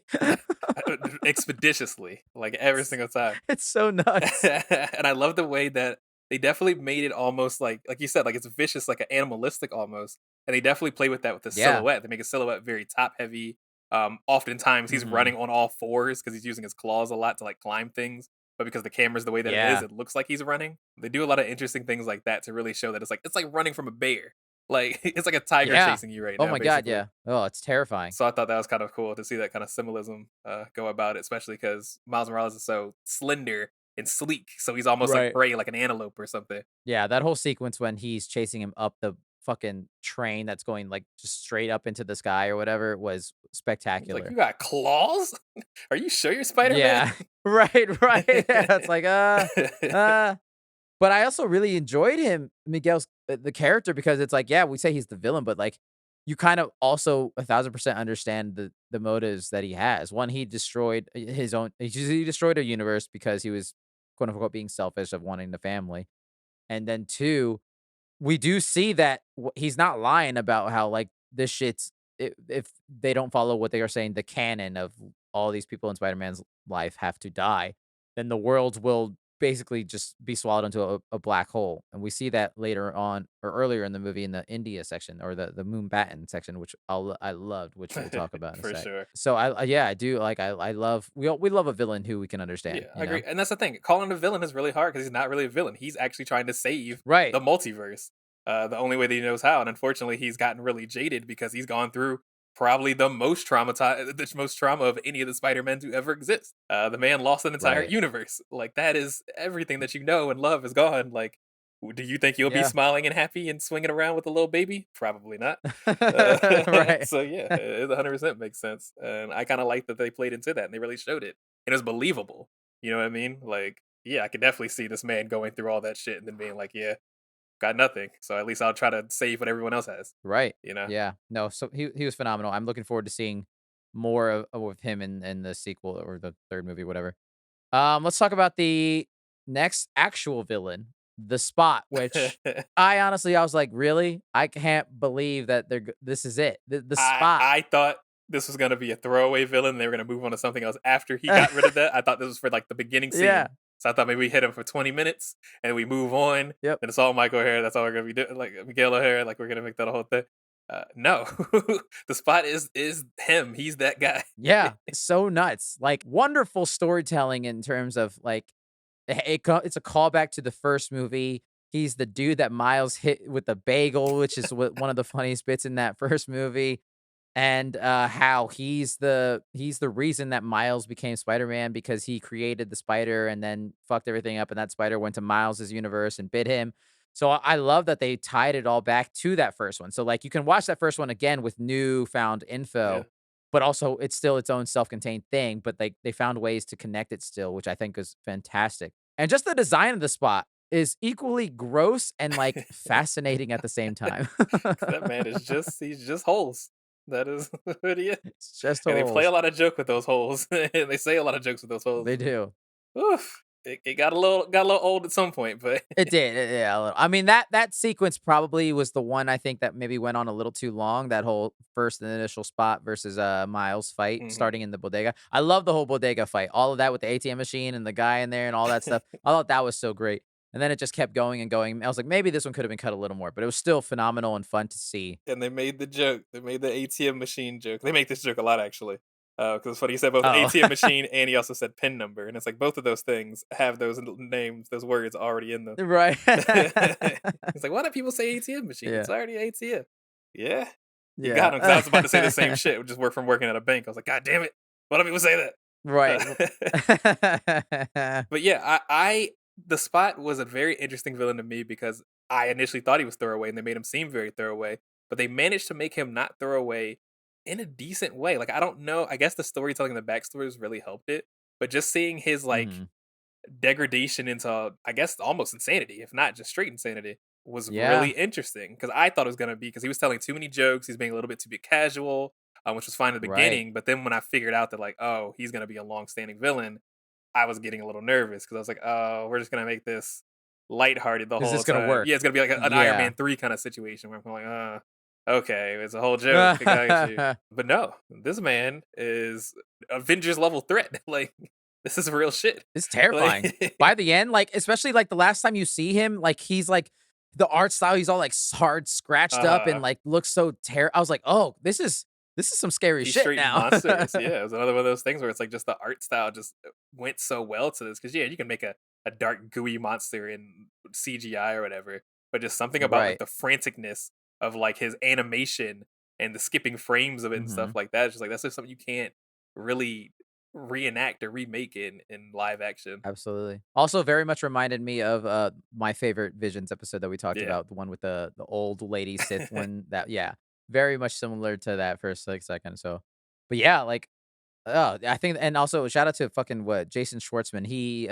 S2: Expeditiously, like every single time.
S1: It's so nuts.
S2: And I love the way that they definitely made it almost like you said, like it's vicious, like an animalistic almost. And they definitely play with that with the
S1: Yeah.
S2: silhouette. They make a silhouette very top heavy, Oftentimes he's
S1: Mhm.
S2: running on all fours because he's using his claws a lot to like climb things. But because the camera's the way that it is,
S1: Yeah.
S2: it looks like he's running. They do a lot of interesting things like that to really show that it's like running from a bear. Like it's like a tiger
S1: Yeah.
S2: chasing you right
S1: Oh
S2: now,
S1: my god,
S2: basically.
S1: yeah. Oh, it's terrifying.
S2: So I thought that was kind of cool to see that kind of symbolism go about it, especially because Miles Morales is so slender and sleek, so he's almost like
S1: Right.
S2: prey, like an antelope or something.
S1: Yeah, that whole sequence when he's chasing him up the fucking train that's going, like, just straight up into the sky or whatever was
S2: He's like, "You
S1: spectacular.
S2: got claws? Are you sure you're Spider Man?"
S1: Yeah. Right, right. Yeah, it's like, uh. But I also really enjoyed Miguel's the character because it's like, yeah, we say he's the villain, but, like, you kind of also 1,000% understand the motives that he has. One, he destroyed his own he destroyed a universe because he was, quote, unquote, "being selfish" of wanting the family. And then 2, we do see that he's not lying about how, like, this shit's if they don't follow what they are saying, the canon of all these people in Spider-Man's life have to die, then the world will basically just be swallowed into a black hole. And we see that later on or earlier in the movie in the India section or the Moonbatten section, which I loved, which we'll talk about in a
S2: For
S1: sec.
S2: sure.
S1: So yeah, I do like I love we love a villain who we can understand,
S2: Yeah,
S1: you
S2: I agree.
S1: know?
S2: And that's the thing. Calling him a villain is really hard because he's not really a villain. He's actually trying to save
S1: Right.
S2: the multiverse. The only way that he knows how. And unfortunately, he's gotten really jaded because he's gone through probably the most traumatized, the most trauma of any of the Spider-Men to ever exist. The man lost an entire
S1: Right.
S2: universe. Like, that is everything that you know and love is gone. Like, do you think you'll be
S1: Yeah.
S2: smiling and happy and swinging around with a little baby? Probably not.
S1: Right.
S2: So yeah, it 100% makes sense, and I kind of like that they played into that and they really showed it, and it was believable. You know what I mean? Like, yeah, I could definitely see this man going through all that shit and then being like, "Yeah, got nothing, so at least I'll try to save what everyone else has."
S1: Right.
S2: You know?
S1: Yeah. No, so he was phenomenal. I'm looking forward to seeing more of him in the sequel or the third movie, whatever. Let's talk about the next actual villain, the Spot, which I was like, really? I can't believe that this is it. The
S2: I
S1: Spot.
S2: I thought this was gonna be a throwaway villain. They were gonna move on to something else after he got rid of that. I thought this was for like the beginning
S1: Yeah.
S2: scene. So I thought maybe we hit him for 20 minutes and we move on.
S1: Yep.
S2: And it's all Michael O'Hara. That's all we're gonna be doing. Like Miguel O'Hara. Like we're gonna make that a whole thing. No, the Spot is him. He's that guy.
S1: Yeah. So nuts. Like wonderful storytelling in terms of like it's a callback to the first movie. He's the dude that Miles hit with the bagel, which is one of the funniest bits in that first movie. And how he's the reason that Miles became Spider-Man because he created the spider and then fucked everything up, and that spider went to Miles's universe and bit him. So I love that they tied it all back to that first one. So like you can watch that first one again with newfound
S2: Yeah.
S1: info, but also it's still its own self-contained thing. But they found ways to connect it still, which I think is fantastic. And just the design of the Spot is equally gross and like fascinating at the same time.
S2: That man is he's just holes. That is what he is.
S1: It's just
S2: And they play a
S1: holes.
S2: lot of joke with those holes. And they say a lot of jokes with those holes.
S1: They do.
S2: Oof. It got a little old at some point, but
S1: It did, yeah, a little. I mean, that sequence probably was the one I think that maybe went on a little too long, that whole first initial Spot versus, Miles fight
S2: mhm.
S1: starting in the bodega. I love the whole bodega fight, all of that with the ATM machine and the guy in there and all that stuff. I thought that was so great, and then it just kept going and going. I was like, "Maybe this one could have been cut a little more," but it was still phenomenal and fun to see.
S2: And they made the joke. They made the ATM machine joke. They make this joke a lot actually. Because it's funny, he said both
S1: Oh.
S2: ATM machine and he also said PIN number, and it's like both of those things have those names, those words already in them.
S1: Right.
S2: He's like, why do people say ATM machine?
S1: Yeah,
S2: It's already ATM. Yeah, you got him. Because I was about to say the same
S1: yeah.
S2: shit. Just work from working at a bank. I was like, God damn it! Why do people say that?
S1: Right.
S2: But yeah, I the Spot was a very interesting villain to me because I initially thought he was throwaway, and they made him seem very throwaway. But they managed to make him not throwaway in a decent way. Like I don't know, I guess the storytelling and the backstories really helped it. But just seeing his like
S1: Mhm.
S2: degradation into, I guess, almost insanity, if not just straight insanity, was really
S1: Yeah,
S2: interesting because I thought it was gonna be because he was telling too many jokes. He's being a little bit too bit casual, which was fine at the
S1: right.
S2: beginning. But then when I figured out that like, oh, he's gonna be a long-standing villain, I was getting a little nervous because I was like, oh, we're just gonna make this lighthearted the
S1: Is
S2: whole
S1: this gonna
S2: time.
S1: work?
S2: Yeah, it's gonna be like an Iron
S1: Yeah.
S2: Man 3 kind of situation where I'm like, okay, it's a whole joke. I got you. But no, this man is Avengers level threat. Like, this is real shit.
S1: It's terrifying.
S2: Like,
S1: By the end, like, especially, like, the last time you see him, like, he's, like the art style, he's all, like, hard scratched up and,
S2: uh
S1: like, looks so I was like, "Oh, this is some scary
S2: He's
S1: shit
S2: straight
S1: now.
S2: monstrous. Yeah, it was another one of those things where it's like just the art style just went so well to this because yeah, you can make a dark gooey monster in CGI or whatever, but just something about like
S1: Right.
S2: the franticness of like his animation and the skipping frames of it and stuff
S1: Mhm.
S2: like that. It's just like that's just something you can't really reenact or remake in live action.
S1: Absolutely. Also, very much reminded me of, my favorite Visions episode that we talked
S2: Yeah.
S1: about, the one with the old lady Sith one that yeah, very much similar to that for a second, so but yeah, like, oh, I think and also shout out to fucking what, Jason Schwartzman. He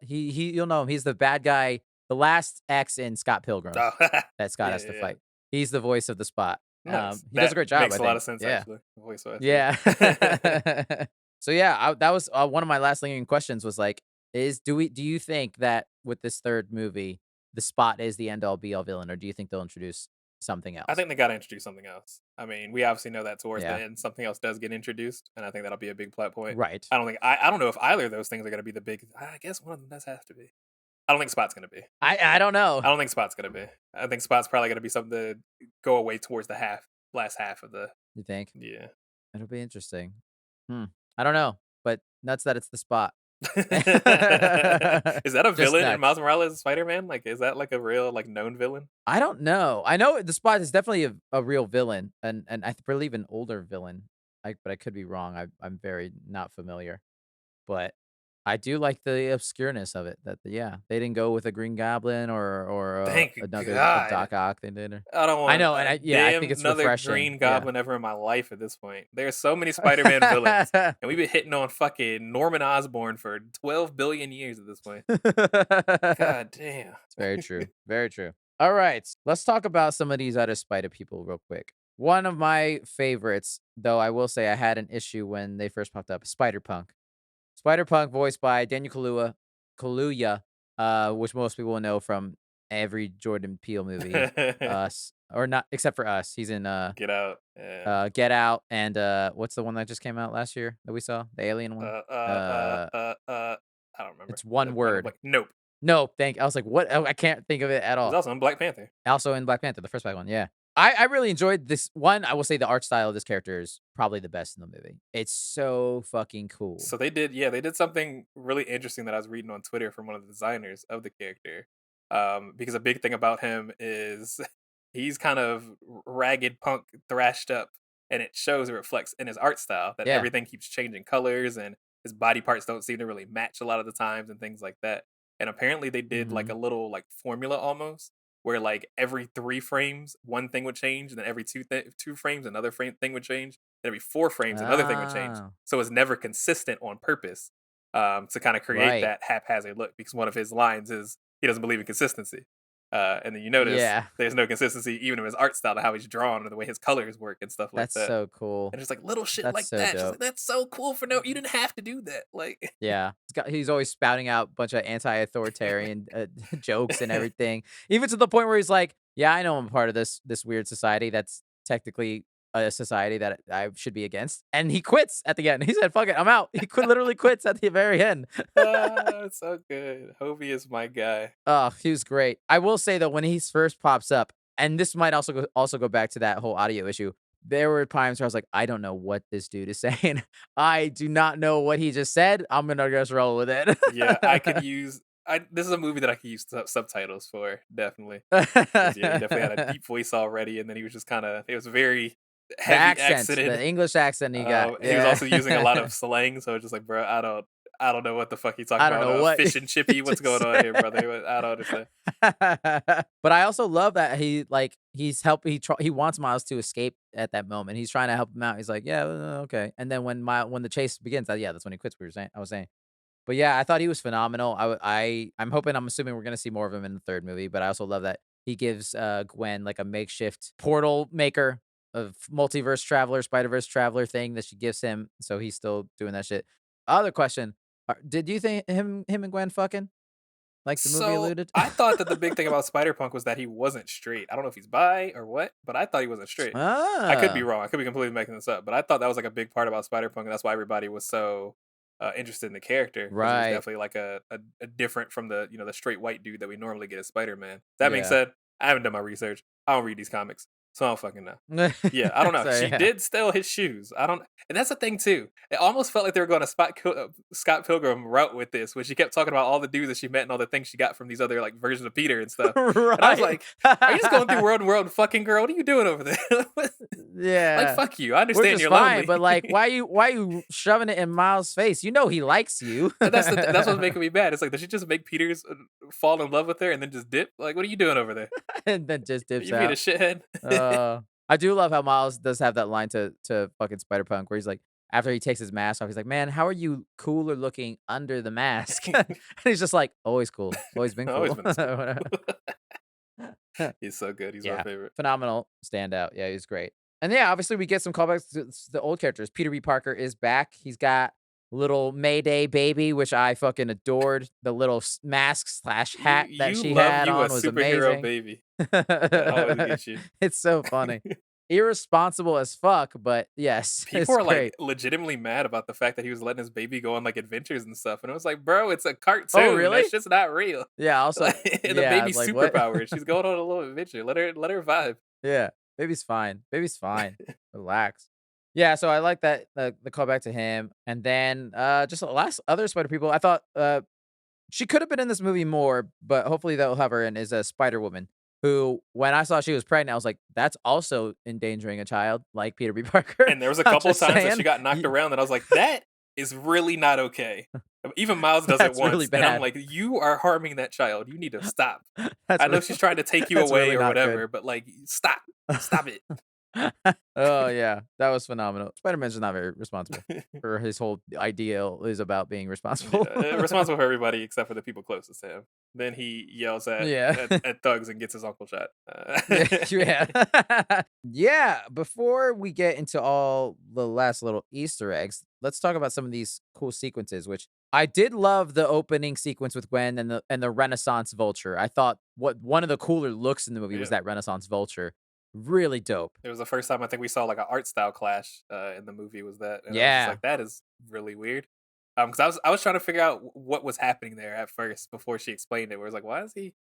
S1: you'll know him, he's the bad guy, the last X in Scott Pilgrim
S2: Oh,
S1: that Scott
S2: yeah,
S1: has to
S2: yeah, yeah.
S1: fight. He's the voice of the Spot.
S2: Nice.
S1: He does a
S2: That
S1: great job,
S2: makes
S1: I
S2: a lot
S1: think.
S2: of sense
S1: Yeah.
S2: actually. Voice actor.
S1: Yeah. So, yeah, that was, one of my last lingering questions was, like, do you think that with this 3rd movie, the Spot is the end all be all villain, or do you think they'll introduce something
S2: I
S1: else?
S2: think they gotta introduce something else. I mean, we obviously know that towards the
S1: Yeah.
S2: end, something else does get introduced, and I think that'll be a big plot point.
S1: Right.
S2: I don't know if either of those things are gonna be the big. I guess one of them does have to be. I don't think Spot's gonna be.
S1: I don't know.
S2: I don't think Spot's gonna be. I think Spot's probably gonna be something to go away towards the last half of the.
S1: You think?
S2: Yeah.
S1: It'll be interesting. Hmm. I don't know, but nuts that it's the Spot.
S2: Is that a
S1: Just
S2: villain in
S1: nuts.
S2: Miles Morales Spider-Man? Like, is that like a real like known villain?
S1: I don't know. I know the Spot is definitely a real villain, and I believe an older villain. But I could be wrong. I'm very not familiar. But I do like the obscureness of it, that yeah, they didn't go with a Green Goblin or
S2: Thank
S1: another a
S2: God.
S1: Doc Ock, they did
S2: I don't
S1: I
S2: want
S1: know, and
S2: a
S1: I think
S2: damn
S1: it's
S2: another
S1: refreshing,
S2: Green
S1: yeah.
S2: Goblin ever in my life at this point. There's so many Spider-Man villains, and we've been hitting on fucking Norman Osborn for 12 billion years at this point. God damn.
S1: It's very true, very true. Alright, let's talk about some of these other Spider people real quick. One of my favorites, though I will say I had an issue when they first popped up, Spider-Punk. Spider-Punk voiced by Daniel Kaluuya, which most people will know from every Jordan Peele movie. Us or not except for Us. He's in,
S2: Get out. Yeah.
S1: Get Out and, what's the one that just came out last year that we saw? The alien one? Uh,
S2: I don't remember.
S1: it's one word.
S2: Like, nope.
S1: No, I was like, "What?" Oh, I can't think of it at
S2: He's
S1: all.
S2: also in Black Panther.
S1: Also in Black Panther, the first Black one, yeah. I really enjoyed this one. I will say the art style of this character is probably the best in the movie. It's so fucking cool.
S2: So they did something really interesting that I was reading on Twitter from one of the designers of the character. Because a big thing about him is he's kind of ragged punk thrashed up, and it shows, it reflects in his art style that
S1: Yeah.
S2: everything keeps changing colors and his body parts don't seem to really match a lot of the times and things like that. And apparently they did like a
S1: Mhm.
S2: little like formula almost where like every 3 frames one thing would change, and then every 2 frames another thing would change, every 4 frames another thing would change,
S1: Ah,
S2: so it's never consistent on purpose, to kind of create
S1: right.
S2: that haphazard look because one of his lines is he doesn't believe in consistency, and then you notice
S1: Yeah.
S2: there's no consistency even in his art style to how he's drawn or the way his colors work and stuff like
S1: That's
S2: that,
S1: so cool.
S2: and just like little shit
S1: That's
S2: like
S1: so
S2: that, just like
S1: dope.
S2: that's so cool for no, you didn't have to do that, like.
S1: Yeah. He's always spouting out a bunch of anti-authoritarian, jokes and everything, even to the point where he's like, "Yeah, I know I'm a part of this weird society that's technically a society that I should be against," and he quits at the end. He said, "Fuck it, I'm out." He literally quits at the very end.
S2: It's so good. Hobie is my guy.
S1: Oh, he was great. I will say though, when he first pops up, and this might also go back to that whole audio issue. There were times where I was like, I don't know what this dude is saying. I do not know what he just said. I'm gonna just roll with it.
S2: Yeah, I could use. This is a movie that I could use subtitles for, definitely. 'Cause, yeah, he definitely had a
S1: The
S2: deep voice already, and then he was just kinda it was very heavy
S1: accent,
S2: accented.
S1: the English accent he got.
S2: He was
S1: Yeah.
S2: also using a lot of slang, so it's just like, "Bro, I don't know what the fuck you talking
S1: I don't
S2: about,
S1: know what
S2: fish and
S1: he
S2: chippy, what's
S1: just
S2: going on here,
S1: said.
S2: brother? I don't understand."
S1: But I also love that he wants Miles to escape at that moment. He's trying to help him out. He's like, "Yeah, okay." And then when the chase begins, yeah, that's when he quits. I was saying. But yeah, I thought he was phenomenal. I'm hoping, I'm assuming we're gonna see more of him in the 3rd movie, but I also love that he gives, Gwen, like, a makeshift portal maker of multiverse traveler, Spider-Verse traveler thing that she gives him, so he's still doing that shit. Other question, did you think him and Gwen fucking, like the movie
S2: So,
S1: alluded?
S2: I thought that the big thing about Spider-Punk was that he wasn't straight. I don't know if he's bi or what, but I thought he wasn't straight. I could be
S1: Ah,
S2: wrong. I could be completely making this up, but I thought that was like a big part about Spider-Punk, and that's why everybody was so interested in the character because he was
S1: right.
S2: definitely like a different from the the straight white dude that we normally get as Spider-Man. That being
S1: Yeah.
S2: said, I haven't done my research. I don't read these comics, So I don't fucking know. Yeah, I don't know.
S1: So
S2: She
S1: yeah.
S2: did steal his shoes. I don't, and that's the thing too. It almost felt like they were going to Scott Pilgrim route with this, when she kept talking about all the dudes that she met and all the things she got from these other like versions of Peter and stuff. And I was
S1: Right.
S2: like, "Are you just going through world and world, fucking girl? What are you doing over there? Like,
S1: Yeah.
S2: fuck you. I
S1: Which
S2: understand
S1: is
S2: you're
S1: fine,
S2: lonely."
S1: but like, why you shoving it in Miles' face? You know he likes you.
S2: And that's what's making me mad. It's like, does she just make Peters fall in love with her and then just dip? Like, what are you doing over there?
S1: And then just dips
S2: You being a
S1: out.
S2: shithead?
S1: I do love how Miles does have that line to fucking Spider-Punk where he's like, after he takes his mask off, he's like, "Man, how are you cooler looking under the mask?" And he's just like, "Always cool. Always been
S2: Always
S1: cool."
S2: been this cool.
S1: Whatever.
S2: He's so good. He's my
S1: Yeah.
S2: favorite.
S1: Phenomenal standout. Yeah, he's great. And yeah, obviously we get some callbacks to the old characters. Peter B. Parker is back. He's got little Mayday baby, which I fucking adored. The little mask slash hat that
S2: You
S1: she
S2: love
S1: had
S2: you a
S1: on was
S2: superhero
S1: amazing.
S2: baby. That always gets you.
S1: It's so funny. Irresponsible as fuck, but yes,
S2: People
S1: it's
S2: are like
S1: great.
S2: legitimately mad about the fact that he was letting his baby go on like adventures and stuff. And I was like, bro, it's a
S1: Oh,
S2: cartoon.
S1: really?
S2: That's just not real.
S1: Yeah, also,
S2: And the
S1: yeah,
S2: baby's
S1: like what?
S2: superpowered. She's going on a little adventure. Let her vibe.
S1: Yeah, baby's fine. Baby's fine. Relax. Yeah, so I like that the callback to him, and then just the last other Spider people. I thought she could have been in this movie more, but hopefully they'll have her in is a Spider Woman. Who, when I saw she was pregnant, I was like, that's also endangering a child, like Peter B. Parker.
S2: And there was a
S1: I'm
S2: couple of
S1: just
S2: times that she
S1: saying,
S2: got knocked around and I was like, that is really not okay. Even Miles does it
S1: that's really
S2: once. And I'm
S1: bad.
S2: like, you are harming that child. You need to stop.
S1: That's
S2: I know
S1: really,
S2: she's trying to take you
S1: that's
S2: away
S1: really
S2: or
S1: not
S2: whatever,
S1: good.
S2: but like, stop. Stop it.
S1: Oh yeah, that was phenomenal. Spider-Man's just not very responsible. For his whole ideal is about being responsible.
S2: Responsible for everybody except for the people closest to him. Then he yells
S1: Yeah.
S2: at thugs and gets his uncle shot.
S1: Yeah, yeah. Yeah, before we get into all the last little Easter eggs, let's talk about some of these cool sequences, which I did love the opening sequence with Gwen and the Renaissance vulture. I thought what one of the cooler looks in the movie was
S2: Yeah.
S1: that Renaissance vulture. Really dope.
S2: It was the first time I think we saw like an art style clash in the movie. Was that? And I was just
S1: Yeah.
S2: like, that is really weird. Because I was trying to figure out what was happening there at first before she explained it. Where it's like, why is he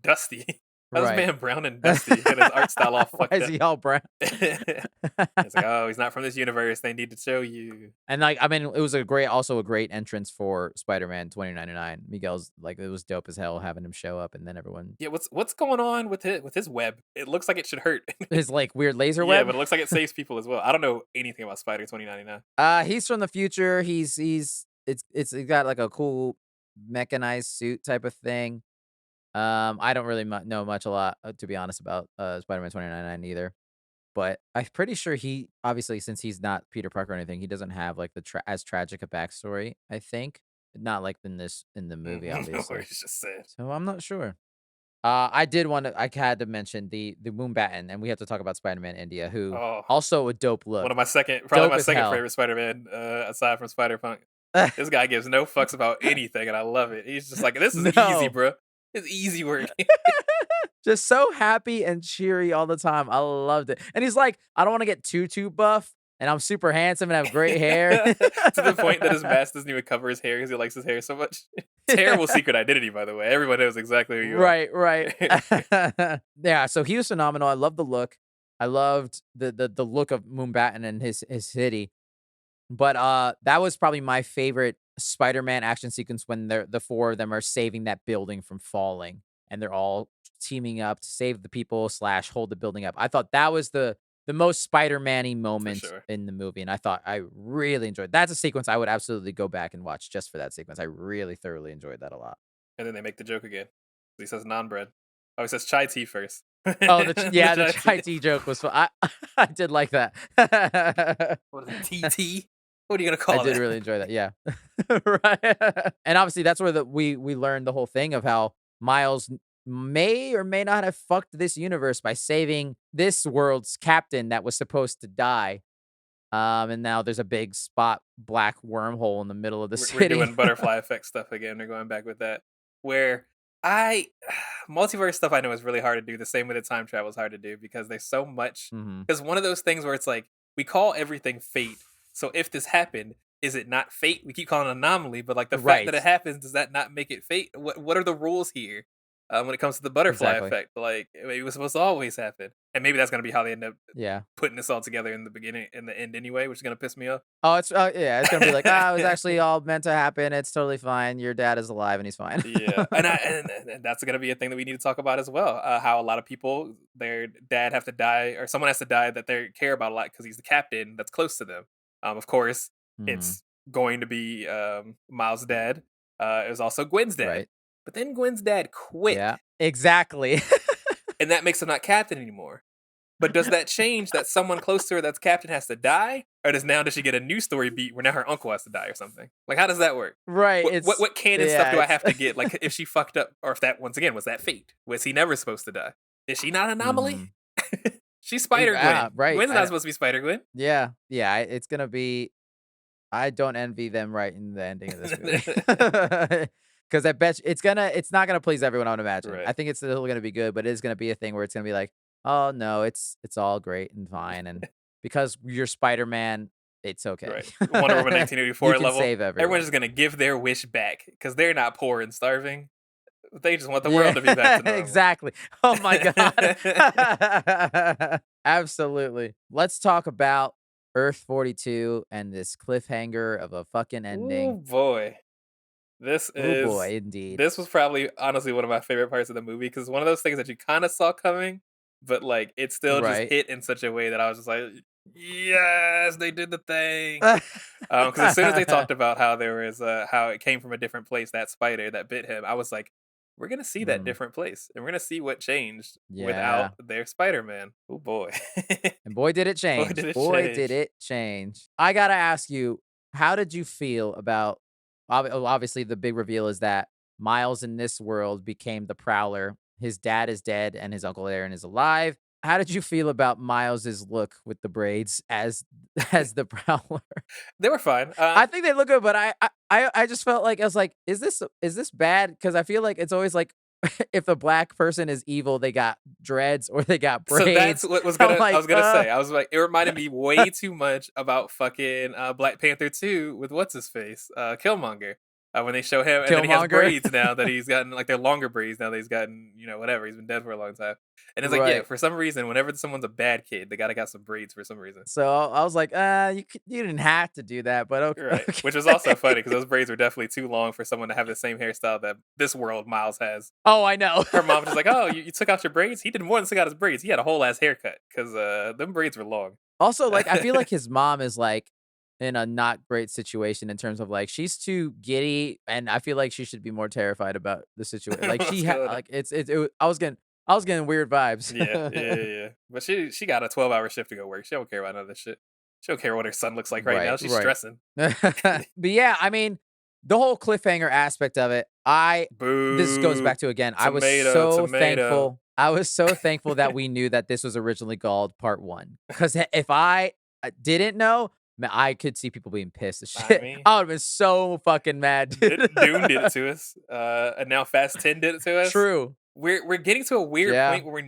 S2: dusty? Why is this
S1: Right.
S2: man brown and dusty and his art style all
S1: Why
S2: fucked
S1: is
S2: up?
S1: he all brown?
S2: It's like, oh, he's not from this universe. They need to show you.
S1: And like, I mean, it was also a great entrance for Spider-Man 2099. Miguel's like, it was dope as hell having him show up, and then everyone
S2: Yeah, what's going on with his web? It looks like it should hurt.
S1: his like weird laser
S2: Yeah,
S1: web.
S2: but it looks like it saves people as well. I don't know anything about Spider 2099.
S1: He's from the future. It's got like a cool mechanized suit type of thing. I don't really know much a lot to be honest about Spider-Man 2099 either. But I'm pretty sure he obviously since he's not Peter Parker or anything, he doesn't have like the as tragic a backstory. I think not like in the movie,
S2: No
S1: obviously.
S2: worries, just said.
S1: So I'm not sure. I had to mention the Moonbatten, and we have to talk about Spider-Man India, who
S2: Oh,
S1: also a dope
S2: one
S1: look,
S2: of probably
S1: dope
S2: my
S1: as
S2: second
S1: hell.
S2: favorite Spider-Man, aside from Spider-Punk. This guy gives no fucks about anything, and I love it. He's just like, this is easy,
S1: No.
S2: bro. It's easy work.
S1: Just so happy and cheery all the time. I loved it. And he's like, I don't want to get too buff, and I'm super handsome and have great hair.
S2: To the point that his mask doesn't even cover his hair because he likes his hair so much. Terrible secret identity, by the way. Everyone knows exactly who you are.
S1: Right. Yeah, so he was phenomenal. I loved the look. I loved the look of Moonbatten and his city. But that was probably my favorite Spider-Man action sequence when the four of them are saving that building from falling, and they're all teaming up to save the people slash hold the building up. I thought that was the most Spider-Man-y moment
S2: sure.
S1: in the movie, and I thought I really enjoyed. That's a sequence I would absolutely go back and watch just for that sequence. I really thoroughly enjoyed that a lot.
S2: And then they make the joke again. He says non-bread. Oh, he says chai tea first.
S1: Oh, the chai tea joke was fun. I did like that.
S2: What is it, TT? What are you gonna call
S1: I did
S2: that?
S1: really enjoy that. Yeah, right. And obviously, that's where we learned the whole thing of how Miles may or may not have fucked this universe by saving this world's captain that was supposed to die. And now there's a big spot black wormhole in the middle of the
S2: We're
S1: city.
S2: doing butterfly effect stuff again. We're going back with that. Where multiverse stuff I know is really hard to do. The same way that time travel is hard to do because there's so much.
S1: Mhm.
S2: Because one of those things where it's like we call everything fate. So if this happened, is it not fate? We keep calling it anomaly, but like the fact that
S1: Right.
S2: it happens, does that not make it fate? What are the rules here? when it comes to the butterfly
S1: Exactly.
S2: effect. Like maybe it was supposed to always happen, and maybe that's gonna be how they end up
S1: Yeah.
S2: putting this all together in the beginning, in the end anyway, which is gonna piss me off.
S1: Oh, it's yeah, it's gonna be like, "Ah, it was actually all meant to happen. It's totally fine. Your dad is alive and he's fine."
S2: Yeah, and that's gonna be a thing that we need to talk about as well. How a lot of people, their dad have to die, or someone has to die that they care about a lot because he's the captain that's close to them. Of course,
S1: Mhm.
S2: it's going to be Miles' dad. It was also Gwen's dad,
S1: Right.
S2: but then Gwen's dad quit,
S1: Yeah. Exactly.
S2: and that makes him not captain anymore. But does that change that someone close to her that's captain has to die, or does she get a new story beat where now her uncle has to die or something? Like, how does that work?
S1: Right,
S2: What canon stuff
S1: yeah,
S2: do I
S1: it's
S2: have to get? Like, if she fucked up, or if that once again was that fate? Was he never supposed to die? Is she not an anomaly?
S1: Mhm.
S2: She's Spider Gwen.
S1: Right,
S2: Gwen's not supposed to be Spider Gwen.
S1: yeah, yeah, it's gonna be I don't envy them writing the ending of this movie. 'Cause I bet you it's not gonna please everyone, I would imagine.
S2: Right,
S1: I think it's still gonna be good, but it is gonna be a thing where it's gonna be like, "Oh, no, it's all great and fine, and because you're Spider-Man, it's okay."
S2: right. Wonder Woman
S1: You
S2: 1984
S1: can
S2: level.
S1: save
S2: Everyone's
S1: everyone.
S2: just gonna give their wish back because they're not poor and starving. They just want the
S1: Yeah,
S2: world to be back to normal.
S1: exactly. Oh my god. Absolutely. Let's talk about Earth 42 and this cliffhanger of a fucking
S2: Ooh
S1: ending.
S2: boy. This
S1: Oh boy,
S2: is
S1: indeed.
S2: this was probably honestly one of my favorite parts of the movie because one of those things that you kind of saw coming, but like it still just
S1: Right.
S2: hit in such a way that I was just like, yes, they did the thing. Because as soon as they talked about how there was how it came from a different place, that spider that bit him, I was like, we're gonna see that
S1: Mm,
S2: different place, and we're gonna see what changed without
S1: yeah.
S2: their Spider-Man. Oh boy,
S1: And boy, did it
S2: boy
S1: change.
S2: did it
S1: Boy, did
S2: change.
S1: it change. I gotta ask you, how did you feel about obviously the big reveal is that Miles in this world became the Prowler. His dad is dead and his Uncle Aaron is alive. How did you feel about Miles's look with the braids as as the Prowler?
S2: They were fine.
S1: I think they look good, but I just felt like I was like, is this bad? Because I feel like it's always like if a black person is evil, they got dreads or they got
S2: So that's
S1: braids.
S2: what was
S1: I'm
S2: gonna I
S1: like,
S2: was gonna say. I was like, it reminded me way too much about fucking Black Panther 2 with what's his face, Killmonger. When they show him, and then he has
S1: Killmonger.
S2: braids now that he's gotten, like they're longer braids now that he's gotten, whatever. He's been dead for a long time, and it's like, yeah,
S1: Right.
S2: for some reason, whenever someone's a bad kid, they gotta got some braids for some reason.
S1: So I was like, you didn't have to do that, but
S2: Right, which was also funny
S1: okay.
S2: because those braids were definitely too long for someone to have the same hairstyle that this world Miles has.
S1: Oh, I know.
S2: Her mom was just like, "Oh, you took out your braids." He did more than took out his braids. He had a whole ass haircut because them braids were long.
S1: Also, like, I feel like his mom is, like, in a not great situation in terms of, like, she's too giddy, and I feel like she should be more terrified about the situation. Like,
S2: What's
S1: she
S2: going on?
S1: like, I was getting weird vibes.
S2: Yeah, yeah, yeah, yeah. But she got a 12-hour shift to go work. She don't care about none of this shit. She don't care what her son looks like right now.
S1: Right,
S2: She's
S1: right.
S2: stressing.
S1: But, yeah, I mean, the whole cliffhanger aspect of it, this goes
S2: Boo.
S1: back to, again,
S2: Tomato, tomato.
S1: I was so thankful that we knew that this was originally called Part 1, 'cause if I, didn't know, I could see people being pissed as
S2: I
S1: shit.
S2: mean,
S1: I would've been so fucking mad, dude.
S2: Dune did it to us. And now Fast 10 did it to us.
S1: True.
S2: We're getting to a weird
S1: Yeah.
S2: point where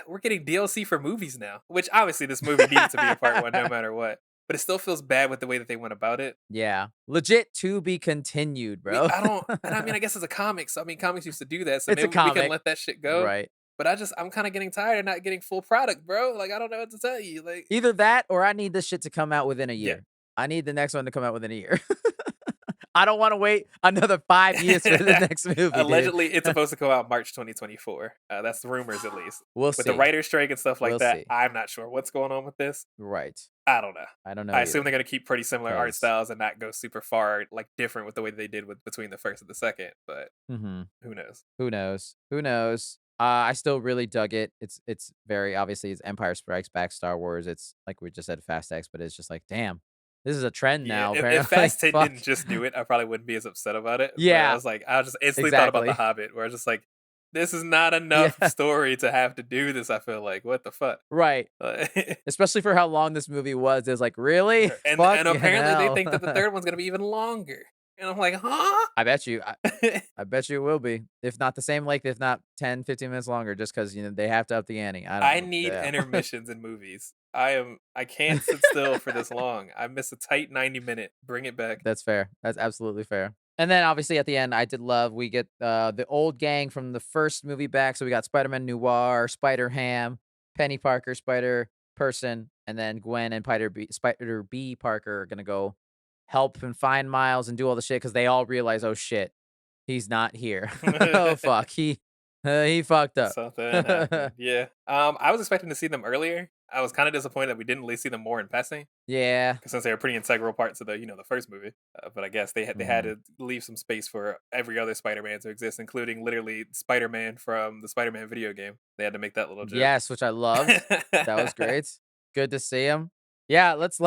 S2: we're getting DLC for movies now, which obviously this movie needed to be a part 1 no matter what, but it still feels bad with the way that they went about it.
S1: Yeah. Legit to be continued, bro.
S2: I don't, and I mean, I guess it's a comic, so I mean, comics used to do that, so
S1: It's a
S2: maybe we can
S1: comic.
S2: let that shit go.
S1: Right.
S2: But I'm kind of getting tired of not getting full product, bro. Like, I don't know what to tell you. Like,
S1: Either that or I need this shit to come out within a
S2: yeah.
S1: year. I need the next one to come out within a year. I don't wanna wait another 5 years for the next movie, dude.
S2: Allegedly, it's supposed to come out March 2024. That's the rumors, at least.
S1: We'll
S2: With the
S1: see.
S2: writer's strike and stuff like
S1: We'll
S2: that,
S1: see.
S2: I'm not sure what's going on with this.
S1: Right.
S2: I don't know.
S1: I don't know
S2: I assume
S1: either.
S2: they're gonna keep pretty similar art
S1: 'Cause
S2: styles and not go super far, like different with the way they did with between the first and the second. But
S1: Mhm.
S2: who knows?
S1: Who knows? Who knows? I still really dug it. It's very obviously it's Empire Strikes Back, Star Wars. It's like we just said Fast X, but it's just like, damn, this is a trend
S2: Yeah,
S1: now,
S2: if
S1: apparently.
S2: Fast 10
S1: Fuck.
S2: didn't just do it, I probably wouldn't be as upset about it. But
S1: Yeah,
S2: I just instantly thought about The
S1: exactly.
S2: Hobbit, where I was just like, this is not enough
S1: Yeah,
S2: story to have to do this. I feel like, what the fuck?
S1: right.
S2: Like,
S1: Especially for how long this movie was. It's like, really? Fuck
S2: and
S1: yeah,
S2: apparently they
S1: hell.
S2: think that the third one's gonna be even longer. And I'm like, huh?
S1: I bet you. I bet you it will be. If not the same length, if not 10, 15 minutes longer, just because they have to up the ante. I don't
S2: I
S1: know.
S2: need
S1: Yeah.
S2: intermissions in movies. I can't sit still for this long. I miss a tight 90-minute. Bring it back.
S1: That's fair. That's absolutely fair. And then obviously at the end, I did love we get the old gang from the first movie back. So we got Spider-Man Noir, Spider Ham, Penny Parker, Spider Person, and then Gwen and Spider B Parker are gonna go help and find Miles and do all the shit because they all realize, oh shit, he's not here. Oh fuck, he fucked up.
S2: Something happened. Yeah. I was expecting to see them earlier. I was kind of disappointed that we didn't at least see them more in passing,
S1: Yeah.
S2: 'cause since they were pretty integral parts of the first movie. But I guess they had
S1: Mhm.
S2: to leave some space for every other Spider-Man to exist, including literally Spider-Man from the Spider-Man video game. They had to make that little joke.
S1: Yes, which I loved. That was great. Good to see him. Yeah, let's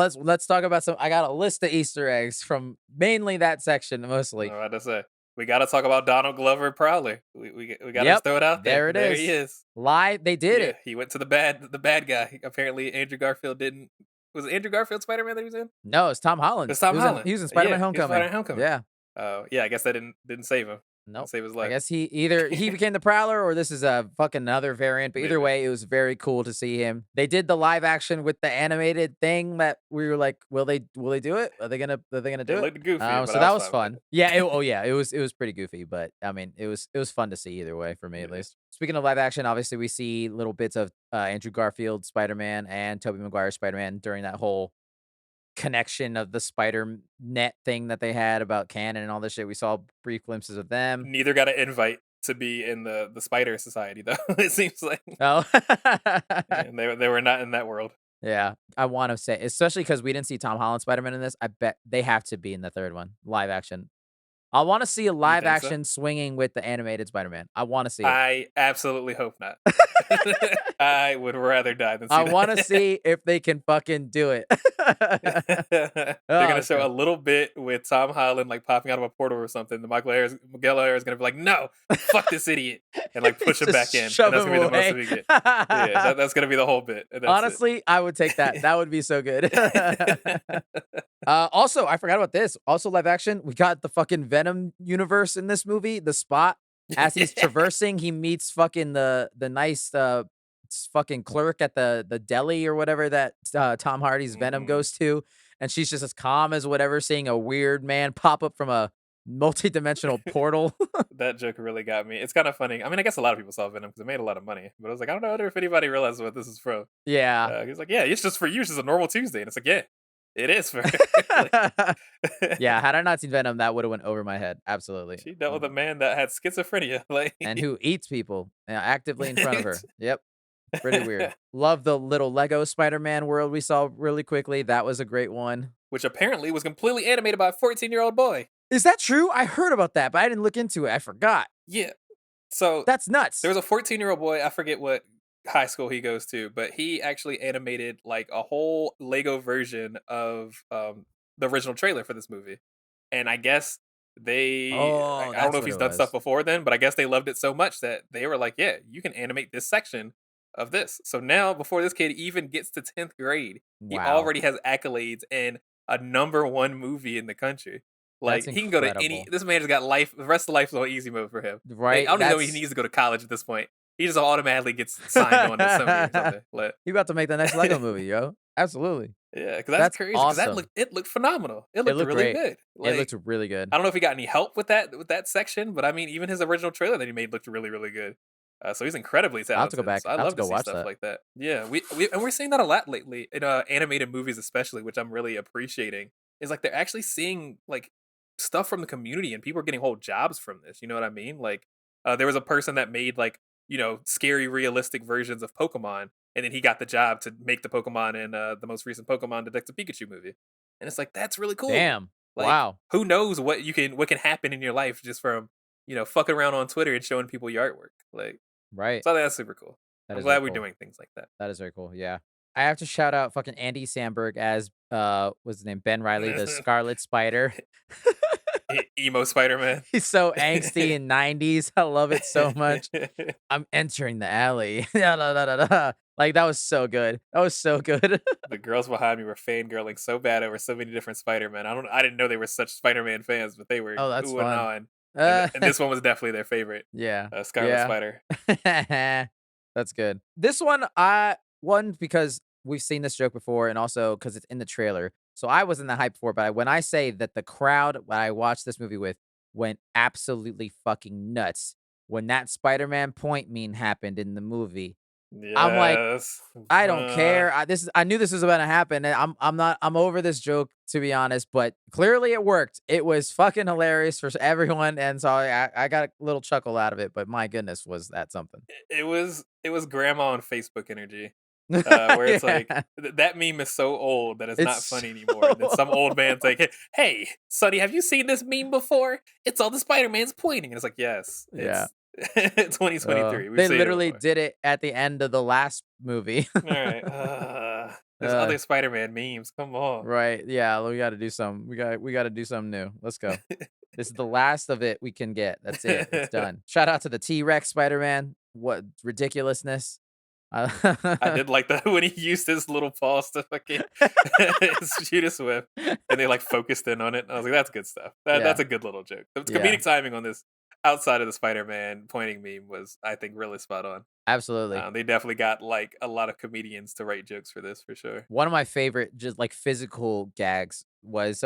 S1: talk about some. I got a list of Easter eggs from mainly that section,
S2: I
S1: mostly.
S2: was about to say we got to talk about Donald Glover Prowler. We got to just
S1: Yep,
S2: throw it out there.
S1: there it
S2: There he
S1: is.
S2: is.
S1: Live, they did
S2: Yeah,
S1: it.
S2: he went to the bad guy. Apparently, Andrew Garfield didn't. Was it Andrew Garfield Spider-Man that he was in?
S1: No, it's Tom Holland.
S2: It's Tom Holland.
S1: He was in Spider-Man
S2: Yeah, he was
S1: Homecoming.
S2: Spider-Man Homecoming.
S1: Yeah.
S2: Yeah, I guess that didn't save him. Didn't
S1: Nope.
S2: save his
S1: I
S2: life.
S1: guess he became the Prowler or this is a fucking other variant, but either
S2: Maybe.
S1: way, it was very cool to see him. They did the live action with the animated thing that we were like, will they do it? Are they gonna do
S2: It
S1: it?
S2: looked goofy, but
S1: So
S2: I
S1: that
S2: was
S1: was
S2: fine with
S1: fun.
S2: it.
S1: Yeah, yeah, it was pretty goofy, but I mean, it was fun to see either way for me at
S2: Yeah.
S1: least. Speaking of live action, obviously we see little bits of Andrew Garfield Spider-Man and Tobey Maguire Spider-Man during that whole connection of the spider net thing that they had about canon and all this shit. We saw brief glimpses of them.
S2: Neither got an invite to be in the Spider Society, though. It seems like,
S1: Oh.
S2: and they were not in that world.
S1: Yeah, I wanna say especially because we didn't see Tom Holland Spider-Man in this, I bet they have to be in the 3rd one, live action. I wanna see a
S2: You
S1: live
S2: think so?
S1: action swinging with the animated Spider-Man. I wanna see it.
S2: I absolutely hope not. I would rather die than
S1: I
S2: see
S1: wanna
S2: that.
S1: see if they can fucking do it.
S2: They're
S1: Oh,
S2: gonna
S1: it's
S2: show a
S1: good.
S2: little bit with Tom Holland like popping out of a portal or something. The Miguel O'Hara is gonna be like, "No, fuck this idiot," and like push him
S1: Just
S2: back in, and
S1: shove
S2: that's
S1: him
S2: gonna be the most that
S1: away.
S2: we get. Yeah, that's gonna be the whole bit, and that's it.
S1: Honestly, I would take that. That would be so good. Also, I forgot about this. Also, live action, we got the fucking Venom universe in this movie. The Spot, as he's traversing, he meets fucking the nice fucking clerk at the deli or whatever that Tom Hardy's Venom
S2: Mhm.
S1: goes to, and she's just as calm as whatever, seeing a weird man pop up from a multi-dimensional portal.
S2: That joke really got me. It's kind of funny. I mean, I guess a lot of people saw Venom because it made a lot of money. But I was like, I don't know if anybody realizes what this is from.
S1: Yeah.
S2: He's like, yeah, it's just for you. It's just a normal Tuesday, and it's like, yeah, it is for. Like,
S1: Yeah, had I not seen Venom, that would have went over my head. Absolutely.
S2: she dealt with a man that had schizophrenia. Like,
S1: And who eats people actively in front of her. Yep. Pretty weird. Love the little Lego Spider-Man world we saw really quickly. That was a great one.
S2: which apparently was completely animated by a 14-year-old boy.
S1: Is that true? I heard about that, but I didn't look into it. I forgot.
S2: Yeah. So
S1: That's
S2: there
S1: nuts.
S2: was a 14-year-old boy. I forget what high school he goes to, but he actually animated like a whole Lego version of the original trailer for this movie. And I guess
S1: Oh,
S2: I don't know
S1: that's
S2: if
S1: what
S2: he's
S1: it
S2: done stuff
S1: was.
S2: before then, but I guess they loved it so much that they were like, yeah, you can animate this section of this. So now, before this kid even gets to 10th grade, he
S1: Wow.
S2: already has accolades and a #1 movie in the country.
S1: That's
S2: Like, he can go to any,
S1: incredible.
S2: this man has got life, the rest of life is on easy mode for him. Like, I
S1: Right?
S2: don't even know he needs to go to college at this point. He just automatically gets signed on to Sony or something. Like,
S1: You about to make the next Lego movie, yo. Absolutely.
S2: yeah, because that's
S1: That's
S2: crazy. Because
S1: awesome.
S2: it looked phenomenal. It
S1: It
S2: looked
S1: looked
S2: really
S1: great.
S2: good.
S1: It looked
S2: Like,
S1: really good.
S2: I don't know if he got any help with that section, but I mean, even his original trailer that he made looked really, really good. So he's incredibly
S1: I'll have to go
S2: talented.
S1: back.
S2: So I
S1: I'll have to
S2: love to
S1: go
S2: see
S1: watch
S2: stuff
S1: that.
S2: like that. Yeah, and we're seeing that a lot lately in animated movies, especially, which I'm really appreciating. Is like they're actually seeing like stuff from the community, and people are getting whole jobs from this. You know what I mean? Like, there was a person that made like scary, realistic versions of Pokemon, and then he got the job to make the Pokemon in the most recent Pokemon Detective Pikachu movie. And it's like that's really cool.
S1: Damn.
S2: Like,
S1: Wow.
S2: who knows what can happen in your life just from fucking around on Twitter and showing people your artwork. Like,
S1: Right.
S2: so that's super cool.
S1: That
S2: I'm
S1: is very
S2: glad we're
S1: cool.
S2: doing things like that.
S1: That is very cool. Yeah. I have to shout out fucking Andy Samberg as what's his name? Ben Riley, the Scarlet Spider.
S2: Emo Spider-Man.
S1: He's so angsty in 90s. I love it so much. I'm entering the alley. Da, da, da, da, da. Like that was so good. That was so good.
S2: The girls behind me were fangirling so bad over so many different Spider-Man. I didn't know they were such Spider-Man fans, but they were
S1: Oh, that's
S2: ooh and
S1: fun.
S2: on. And this one was definitely their favorite.
S1: Yeah.
S2: Scarlet
S1: Yeah.
S2: Spider.
S1: That's good. This one, one because we've seen this joke before, and also because it's in the trailer. So I was in the hype for it. But when I say that the crowd I watched this movie with went absolutely fucking nuts when that Spider-Man point meme happened in the movie. I'm like,
S2: Yes.
S1: I don't care. I knew this was about to happen, and I'm over this joke, to be honest, but clearly it worked. It was fucking hilarious for everyone, and so I got a little chuckle out of it, but my goodness, was that something.
S2: It was grandma on Facebook energy. Where it's like
S1: Yeah.
S2: that meme is so old that it's not
S1: It's
S2: funny anymore. And then some old man's like, "Hey, Sonny, have you seen this meme before? It's all the Spider-Man's pointing." And it's like, "Yes,
S1: yeah.
S2: it's 2023. We've
S1: They
S2: seen it
S1: literally
S2: before."
S1: did it at the end of the last movie.
S2: All right. There's
S1: Uh,
S2: other Spider-Man memes. Come on.
S1: right. Yeah, we gotta do some we gotta do something new. Let's go. This is the last of it we can get. That's it. It's done. Shout out to the T-Rex Spider-Man. What ridiculousness.
S2: I did like that when he used his little paws to fucking shoot a whip, and they like focused in on it. I was like, "That's good stuff. That's
S1: Yeah.
S2: a good little joke." The
S1: Yeah.
S2: comedic timing on this, outside of the Spider-Man pointing meme, was I think really spot on.
S1: Absolutely.
S2: They definitely got like a lot of comedians to write jokes for this for sure.
S1: One of my favorite just like physical gags was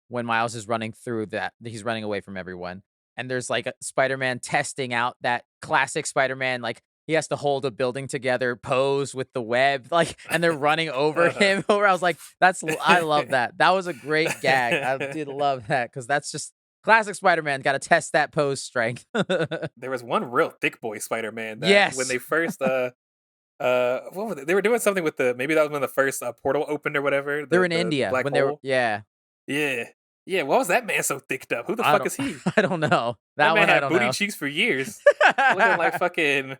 S1: when Miles is running through that he's running away from everyone. And there's like a Spider-Man testing out that classic Spider-Man, like he has to hold a building together pose with the web, like, and they're running over him. Over, I was like, I love that. That was a great gag. I did love that because that's just classic Spider-Man. Got to test that pose strength.
S2: There was one real thick boy Spider-Man that when
S1: Yes,
S2: they first what was it? They were doing something with the maybe that was when the first portal opened or whatever,
S1: they're
S2: the
S1: in
S2: the
S1: India
S2: black
S1: when they were.
S2: hole.
S1: Yeah,
S2: Yeah. Yeah, why was that man so thicked up? Who the
S1: I
S2: fuck
S1: don't.
S2: is he?
S1: I don't know
S2: That
S1: that
S2: man
S1: one. I
S2: had
S1: don't
S2: booty
S1: know.
S2: cheeks for years. Looking like fucking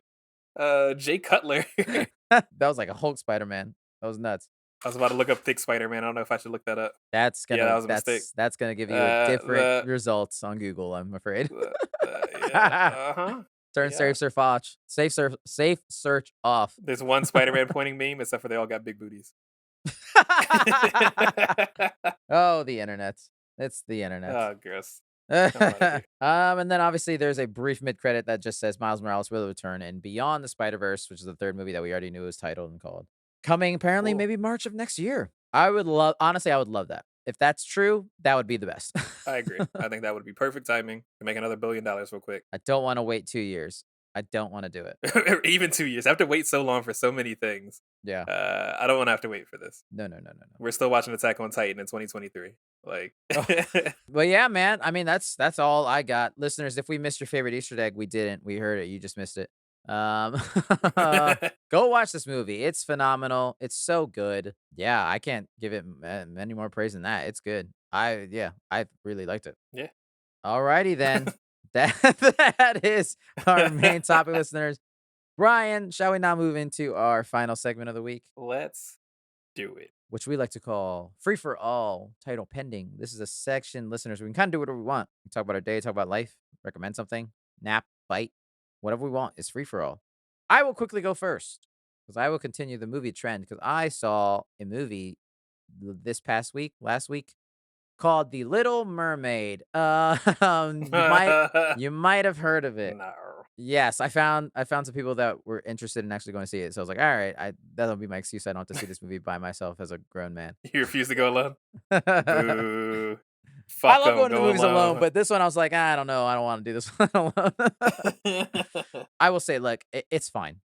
S2: Jay Cutler.
S1: That was like a Hulk Spider-Man. That was nuts.
S2: I was about to look up thick Spider-Man. I don't know if I should look that up.
S1: That's
S2: Yeah, that
S1: gonna
S2: was a mistake.
S1: that's gonna give you a different
S2: The
S1: results on Google, I'm afraid.
S2: yeah, uh-huh.
S1: Turn
S2: Yeah.
S1: safe search off.
S2: There's one Spider-Man pointing meme, except for they all got big booties.
S1: Oh, the internet. It's the internet.
S2: Oh, gross. Come out of here.
S1: And then obviously there's a brief mid-credit that just says Miles Morales will return in Beyond the Spider-Verse, which is the third movie that we already knew was titled and called. Coming apparently
S2: Cool.
S1: maybe March of next year. Honestly, I would love that. If that's true, that would be the best.
S2: I agree. I think that would be perfect timing to make another $1 billion real quick.
S1: I don't want to wait 2 years. I don't want to do it.
S2: Even 2 years. I have to wait so long for so many things.
S1: Yeah.
S2: I don't want to have to wait for this.
S1: No.
S2: We're still watching Attack on Titan in 2023. Like,
S1: Oh. But yeah, man. I mean, that's all I got. Listeners, if we missed your favorite Easter egg, we didn't. We heard it. You just missed it. Go watch this movie. It's phenomenal. It's so good. Yeah, I can't give it any more praise than that. It's good. I really liked it.
S2: yeah.
S1: Alrighty then. That that is our main topic, listeners. Brian, shall we now move into our final segment of the week,
S2: Let's do it.
S1: which we like to call Free for All, title pending. This is a section, listeners, we can kind of do whatever we want. We talk about our day, talk about life, recommend something, nap, bite, whatever we want. It's free for all. I will quickly go first because I will continue the movie trend because I saw a movie last week, called The Little Mermaid. You might have heard of it.
S2: No.
S1: Yes, I found some people that were interested in actually going to see it. So I was like, all right, that'll be my excuse. I don't have to see this movie by myself as a grown man.
S2: You refuse to go alone? Boo.
S1: I
S2: Fuck
S1: love
S2: 'em,
S1: going to the
S2: go
S1: movies alone,
S2: alone.
S1: but this one I was like, I don't know. I don't want to do this one alone. I will say, look, it's fine.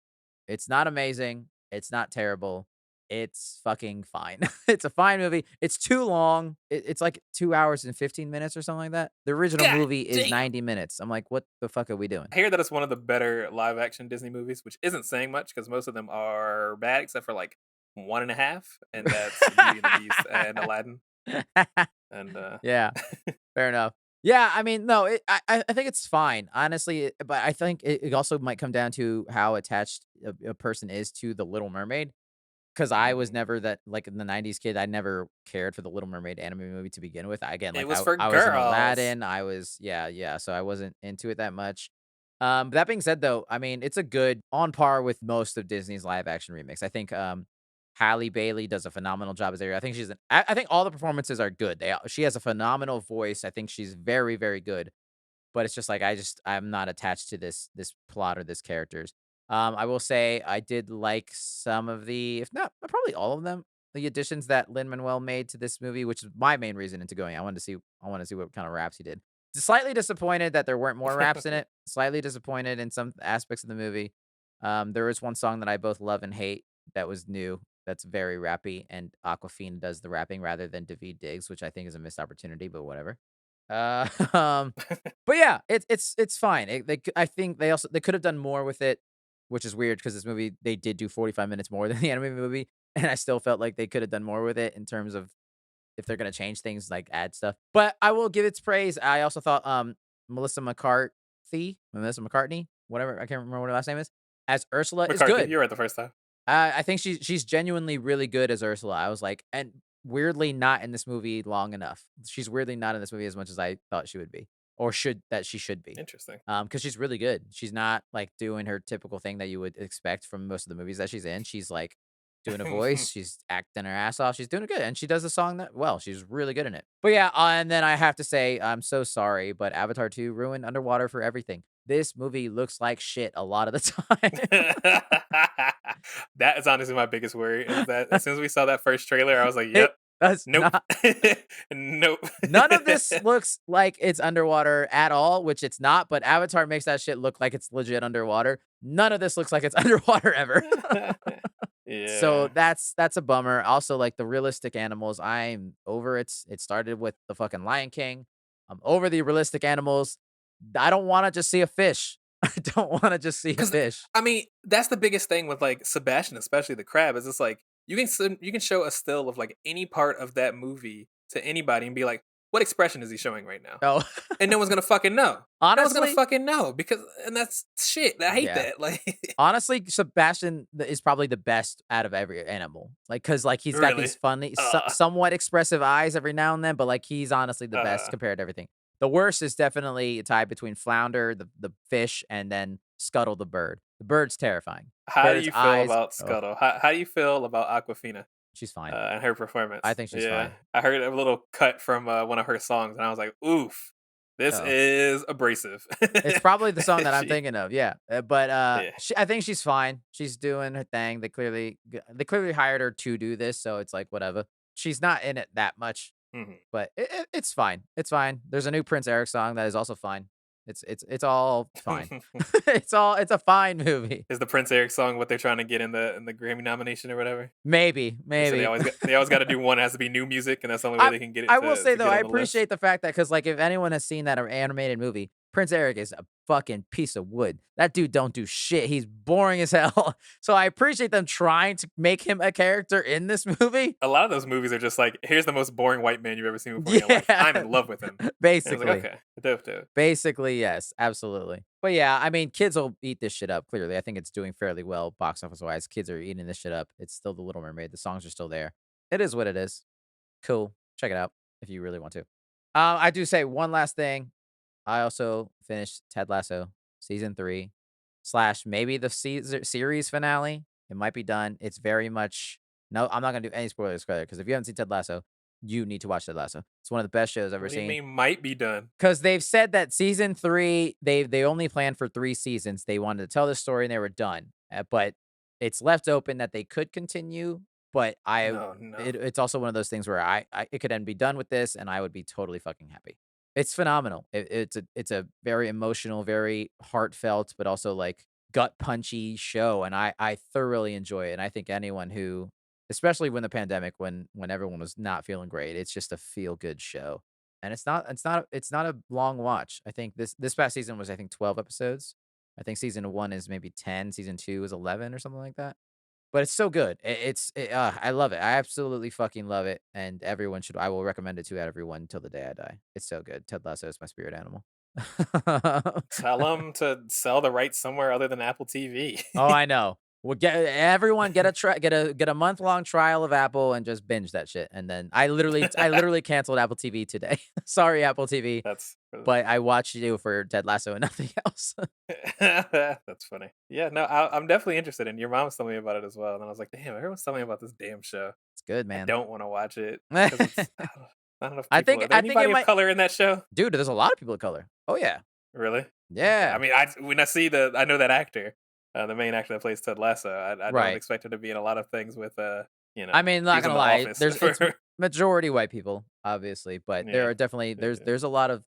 S1: It's not amazing. It's not terrible. It's fucking fine. It's a fine movie. It's too long. It's like 2 hours and 15 minutes or something like that. The original
S2: God
S1: movie is
S2: damn.
S1: 90 minutes. I'm like, what the fuck are we doing?
S2: I hear that it's one of the better live action Disney movies, which isn't saying much because most of them are bad except for like 1.5, and that's Beauty and the Beast and Aladdin. And
S1: Yeah, fair enough. Yeah, I mean, no, I think it's fine, honestly. But I think it also might come down to how attached a person is to the Little Mermaid. Because I was never that like in the '90s kid. I never cared for the Little Mermaid anime movie to begin with. Again,
S2: it
S1: like
S2: was for
S1: I was in
S2: girls.
S1: Aladdin. I was yeah. So I wasn't into it that much. But that being said, though, I mean, it's a good on par with most of Disney's live action remakes. I think Halle Bailey does a phenomenal job as Ariel. I think I think all the performances are good. She has a phenomenal voice. I think she's very, very good. But it's just like I'm not attached to this plot or this characters. I will say I did like some of the, if not probably all of them, the additions that Lin Manuel made to this movie, which is my main reason into going. I wanted to see what kind of raps he did. Slightly disappointed that there weren't more raps in it. Slightly disappointed in some aspects of the movie. There is one song that I both love and hate that was new. That's very rappy, and Aquafina does the rapping rather than David Diggs, which I think is a missed opportunity, but whatever. Uh, um, but yeah, it's fine. I think they could have done more with it, which is weird because this movie they did do 45 minutes more than the animated movie, and I still felt like they could have done more with it in terms of if they're gonna change things, like add stuff. But I will give its praise. I also thought Melissa McCartney, whatever, I can't remember what her last name is, as Ursula is
S2: McCarthy,
S1: good.
S2: you're right the first time.
S1: I think she's genuinely really good as Ursula. I was like, and weirdly not in this movie long enough. She's weirdly not in this movie as much as I thought she would be, or she should be.
S2: Interesting.
S1: Because she's really good. She's not like doing her typical thing that you would expect from most of the movies that she's in. She's like doing a voice. She's acting her ass off. She's doing it good, and she does the song that well. She's really good in it. But yeah, and then I have to say, I'm so sorry, but Avatar 2 ruined underwater for everything. This movie looks like shit a lot of the time.
S2: That is honestly my biggest worry. Is that as soon as we saw that first trailer, I was like,
S1: It
S2: "Yep,
S1: does
S2: nope,
S1: not.
S2: nope."
S1: None of this looks like it's underwater at all, which it's not, but Avatar makes that shit look like it's legit underwater. None of this looks like it's underwater ever. So
S2: Yeah.
S1: that's a bummer. Also, like the realistic animals, I'm over it. It started with the fucking Lion King. I'm over the realistic animals. I don't want to just see a fish. I don't want to just see a
S2: Because
S1: fish.
S2: I mean, that's the biggest thing with like Sebastian, especially the crab, is it's like you can show a still of like any part of that movie to anybody and be like, what expression is he showing right now?
S1: Oh,
S2: And no one's gonna fucking know. No one's gonna
S1: honestly,
S2: fucking know because and that's shit. I hate
S1: yeah.
S2: that. Like
S1: Honestly, Sebastian is probably the best out of every animal. Like, cause like he's got
S2: really.
S1: these funny,
S2: Uh
S1: somewhat expressive eyes every now and then, but like he's honestly the best
S2: uh
S1: compared to everything. The worst is definitely a tie between Flounder, the fish, and then Scuttle the bird. The bird's terrifying.
S2: how do
S1: Bird's
S2: you feel
S1: eyes.
S2: about
S1: Oh,
S2: Scuttle? How do you feel about Aquafina?
S1: she's fine.
S2: And her
S1: I
S2: performance.
S1: think she's
S2: Yeah,
S1: fine.
S2: I heard a little cut from one of her songs, and I was like, "Oof, this
S1: Oh,
S2: is abrasive."
S1: it's probably the song that I'm
S2: she,
S1: thinking of. Yeah, but
S2: yeah.
S1: I think she's fine. She's doing her thing. They clearly hired her to do this, so it's like whatever. She's not in it that much.
S2: Mhm.
S1: But it's fine. It's fine. There's a new Prince Eric song that is also fine. It's all fine. It's a fine movie.
S2: Is the Prince Eric song what they're trying to get in the Grammy nomination or whatever?
S1: Maybe,
S2: So
S1: maybe.
S2: they always got to do one. It has to be new music, and that's the only way
S1: I
S2: they can get it
S1: I will say
S2: to
S1: though,
S2: get
S1: I
S2: on the list.
S1: appreciate the fact that because like if anyone has seen that animated movie, Prince Eric is a fucking piece of wood. That dude don't do shit. He's boring as hell. So I appreciate them trying to make him a character in this movie.
S2: A lot of those movies are just like, here's the most boring white man you've ever seen before in your life.
S1: Yeah,
S2: I'm in love with him. And I was like,
S1: basically.
S2: okay, dope, dope.
S1: Basically, yes, absolutely. But yeah, I mean, kids will eat this shit up. Clearly, I think it's doing fairly well box office wise. Kids are eating this shit up. It's still the Little Mermaid. The songs are still there. It is what it is. Cool. Check it out if you really want to. I do say one last thing. I also finished Ted Lasso season 3 slash maybe the series finale. It might be done. It's very much no. I'm not gonna do any spoilers because if you haven't seen Ted Lasso, you need to watch Ted Lasso. It's one of the best shows I've ever
S2: What do you
S1: seen.
S2: mean might be done?
S1: Because they've said that season 3, they only planned for 3 seasons. They wanted to tell the story and they were done. But it's left open that they could continue. But
S2: No, no.
S1: it's also one of those things where it could end be done with this, and I would be totally fucking happy. It's phenomenal. It's a very emotional, very heartfelt, but also like gut punchy show, and I thoroughly enjoy it. And I think anyone who, especially when the pandemic, when everyone was not feeling great, it's just a feel good show. And it's not a long watch. I think this past season was I think 12 episodes. I think season 1 is maybe 10, season 2 is 11 or something like that. But it's so good. I love it. I absolutely fucking love it, and everyone should I will recommend it to everyone until the day I die. It's so good. Ted Lasso is my spirit animal.
S2: Tell them to sell the rights somewhere other than Apple TV.
S1: Oh, I know. Well, get a month-long trial of Apple and just binge that shit, and then I literally canceled Apple TV today. Sorry, Apple TV,
S2: That's
S1: but I watched you for Ted Lasso and nothing else.
S2: that's funny. Yeah, no, I'm definitely interested in. Your mom was telling me about it as well, and I was like, damn, everyone's telling me about this damn show.
S1: It's good,
S2: I
S1: man.
S2: don't want to watch it because it's not enough
S1: I
S2: people.
S1: think
S2: Are there
S1: I think it
S2: anybody of
S1: might
S2: color in that show?
S1: dude, there's a lot of people of color. Oh, yeah.
S2: Really? Okay. I
S1: Yeah.
S2: mean, when I see I know that actor, the main actor that plays Ted Lasso. I don't
S1: Right.
S2: expect him to be in a lot of things with
S1: I mean, not
S2: he's in
S1: gonna
S2: The
S1: lie,
S2: Office.
S1: there's it's majority white people, obviously, but there
S2: Yeah.
S1: are definitely
S2: Yeah.
S1: there's a lot of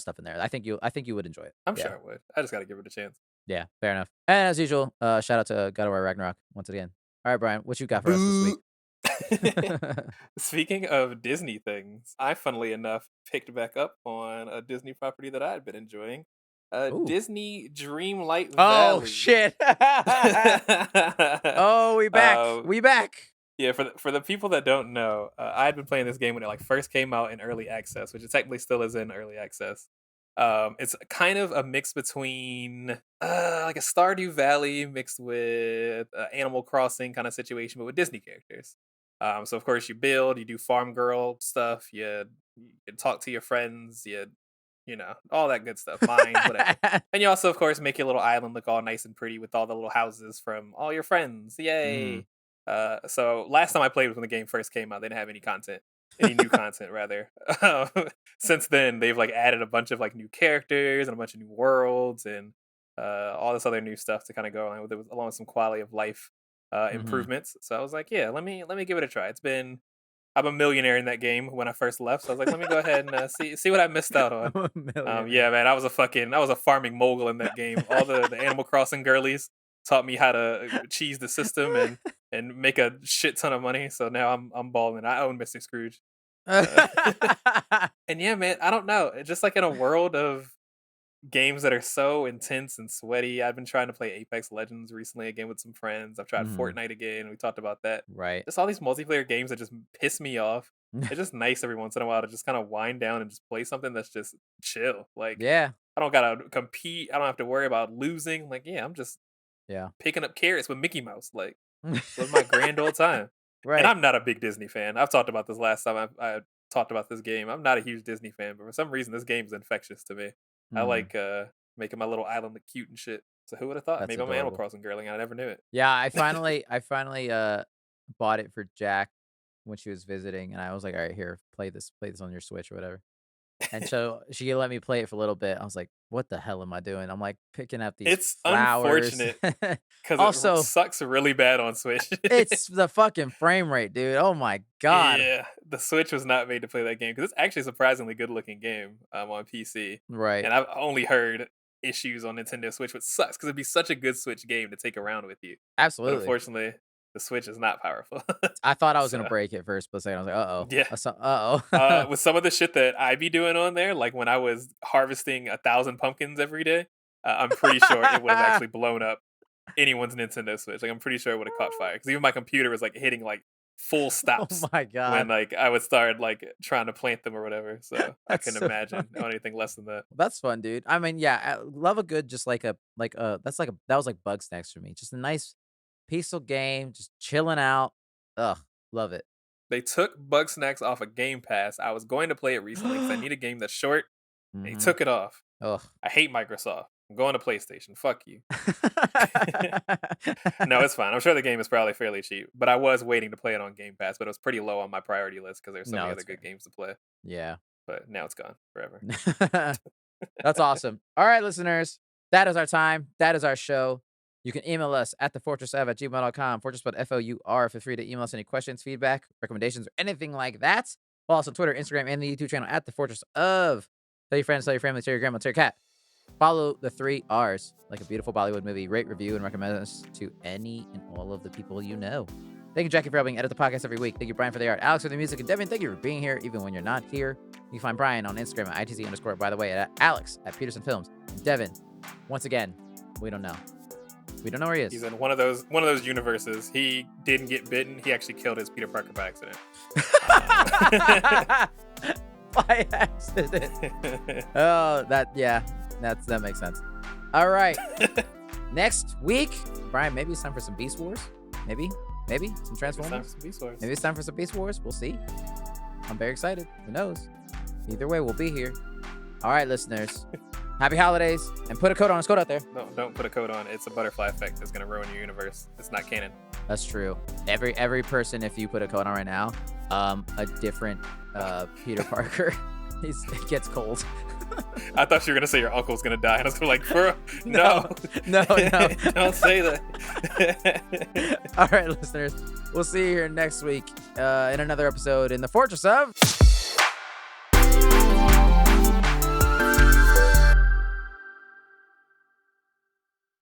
S1: stuff in there. I think you would enjoy it.
S2: I'm
S1: Yeah.
S2: sure I would. I just got to give it a chance.
S1: Yeah, fair enough. And as usual, shout out to God of War Ragnarok once again. All right, Brian, what you got for us this week?
S2: Boo. Speaking of Disney things, I funnily enough picked back up on a Disney property that I had been enjoying.
S1: Ooh.
S2: Disney Dreamlight
S1: Oh
S2: Valley.
S1: shit. Oh, we back. We back.
S2: Yeah, for the people that don't know, I had been playing this game when it like first came out in early access, which it technically still is in early access. It's kind of a mix between like a Stardew Valley mixed with Animal Crossing kind of situation, but with Disney characters. So of course you build, you do farm girl stuff, you talk to your friends, you know all that good stuff, mine, whatever. And you also of course make your little island look all nice and pretty with all the little houses from all your friends.
S1: Mm.
S2: Yay! So last time I played was when the game first came out. They didn't have any new content rather. Since then, they've like added a bunch of like new characters and a bunch of new worlds and all this other new stuff to kind of go along with it, along with some quality of life
S1: Mhm.
S2: improvements. So I was like, yeah, let me give it a try. I'm a millionaire in that game when I first left, so I was like, let me go ahead and see what I missed out on. Yeah, man, I was a farming mogul in that game. All the Animal Crossing girlies taught me how to cheese the system and make a shit ton of money. So now I'm balling. I own Mr. Scrooge. And yeah, man, I don't know. Just like in a world of games that are so intense and sweaty, I've been trying to play Apex Legends recently again with some friends. I've tried
S1: Mhm.
S2: Fortnite again. We talked about that.
S1: Right.
S2: Just all these multiplayer games that just piss me off. It's just nice every once in a while to just kind of wind down and just play something that's just chill. Like
S1: Yeah.
S2: I don't gotta compete. I don't have to worry about losing. Like yeah, I'm just
S1: Yeah.
S2: picking up carrots with Mickey Mouse. Like live my grand old time. And
S1: Right.
S2: I'm not a big Disney fan. I've talked about this last time I talked about this game. I'm not a huge Disney fan, but for some reason this game is infectious to me. I
S1: Mm.
S2: like making my little island look cute and shit. So who would have thought?
S1: That's
S2: Maybe I'm an Animal
S1: adorable.
S2: Crossing girling. I never knew it.
S1: Yeah, I finally bought it for Jack when she was visiting, and I was like, "All right, here, play this on your Switch or whatever." And so she let me play it for a little bit. I was like, "What the hell am I doing?" I'm like picking up these
S2: It's
S1: flowers.
S2: unfortunate because it
S1: Also,
S2: sucks really bad on Switch.
S1: it's the fucking frame rate, dude. Oh my god.
S2: Yeah, the Switch was not made to play that game because it's actually a surprisingly good looking game on PC.
S1: Right.
S2: And I've only heard issues on Nintendo Switch, which sucks because it'd be such a good Switch game to take around with you. But
S1: Absolutely.
S2: unfortunately, the Switch is not powerful.
S1: I thought I was gonna
S2: So
S1: break it first, but second I was like, "Uh-oh."
S2: yeah,
S1: Uh-oh.
S2: with some of the shit that I be doing on there, like when I was harvesting 1,000 pumpkins every day, I'm pretty sure it would have actually blown up anyone's Nintendo Switch. Like I'm pretty sure it would have caught fire because even my computer was like hitting like full
S1: Oh
S2: stops
S1: my
S2: when
S1: god.
S2: like I would start like trying to plant them or whatever. So I
S1: That's
S2: couldn't
S1: so
S2: imagine
S1: funny.
S2: on anything less than that.
S1: That's fun, dude. I mean, yeah, I love a good just that's like a that was like Bug Snacks for me. Just a nice peaceful game, just chilling out. Ugh, love it.
S2: They took Bug Snacks off of Game Pass. I was going to play it recently because I need a game that's short. They
S1: Mhm.
S2: took it off.
S1: Ugh.
S2: I hate Microsoft. I'm going to PlayStation. Fuck you. No, it's fine. I'm sure the game is probably fairly cheap, but I was waiting to play it on Game Pass, but it was pretty low on my priority list because there's so
S1: No,
S2: many
S1: that's
S2: other good
S1: fair.
S2: games to play.
S1: Yeah.
S2: But now it's gone forever.
S1: That's awesome. All right, listeners. That is our time. That is our show. You can email us at thefortressev@gmail.com. Fortress spelled FOUR. Feel free to email us any questions, feedback, recommendations, or anything like that. Follow us on Twitter, Instagram, and the YouTube channel at The Fortress of. Tell your friends, tell your family, tell your grandma, tell your cat. Follow the 3 R's like a beautiful Bollywood movie. Rate, review, and recommend us to any and all of the people you know. Thank you, Jackie, for helping edit the podcast every week. Thank you, Brian, for the art. Alex for the music. And Devin, thank you for being here, even when you're not here. You can find Brian on Instagram at ITZ_, by the way, at Alex at Peterson Films. And Devin, once again, we don't know. We don't know where he is.
S2: He's in one of those universes. He didn't get bitten. He actually killed his Peter Parker by accident.
S1: By accident. Oh, that makes sense. All right. Next week, Brian, maybe it's time for some Beast Wars. Maybe some Transformers. Maybe it's time for some Beast Wars. We'll see. I'm very excited. Who knows? Either way, we'll be here. All right, listeners. Happy holidays, and put a coat on. Let's go out there.
S2: No, don't put a coat on. It's a butterfly effect. It's gonna ruin your universe. It's not canon.
S1: That's true. Every person, if you put a coat on right now, a different Peter Parker, it gets cold.
S2: I thought you were gonna say your uncle's gonna die, and I was gonna be like, no,
S1: no.
S2: don't say that.
S1: All right, listeners, We'll see you here next week in another episode in the Fortress of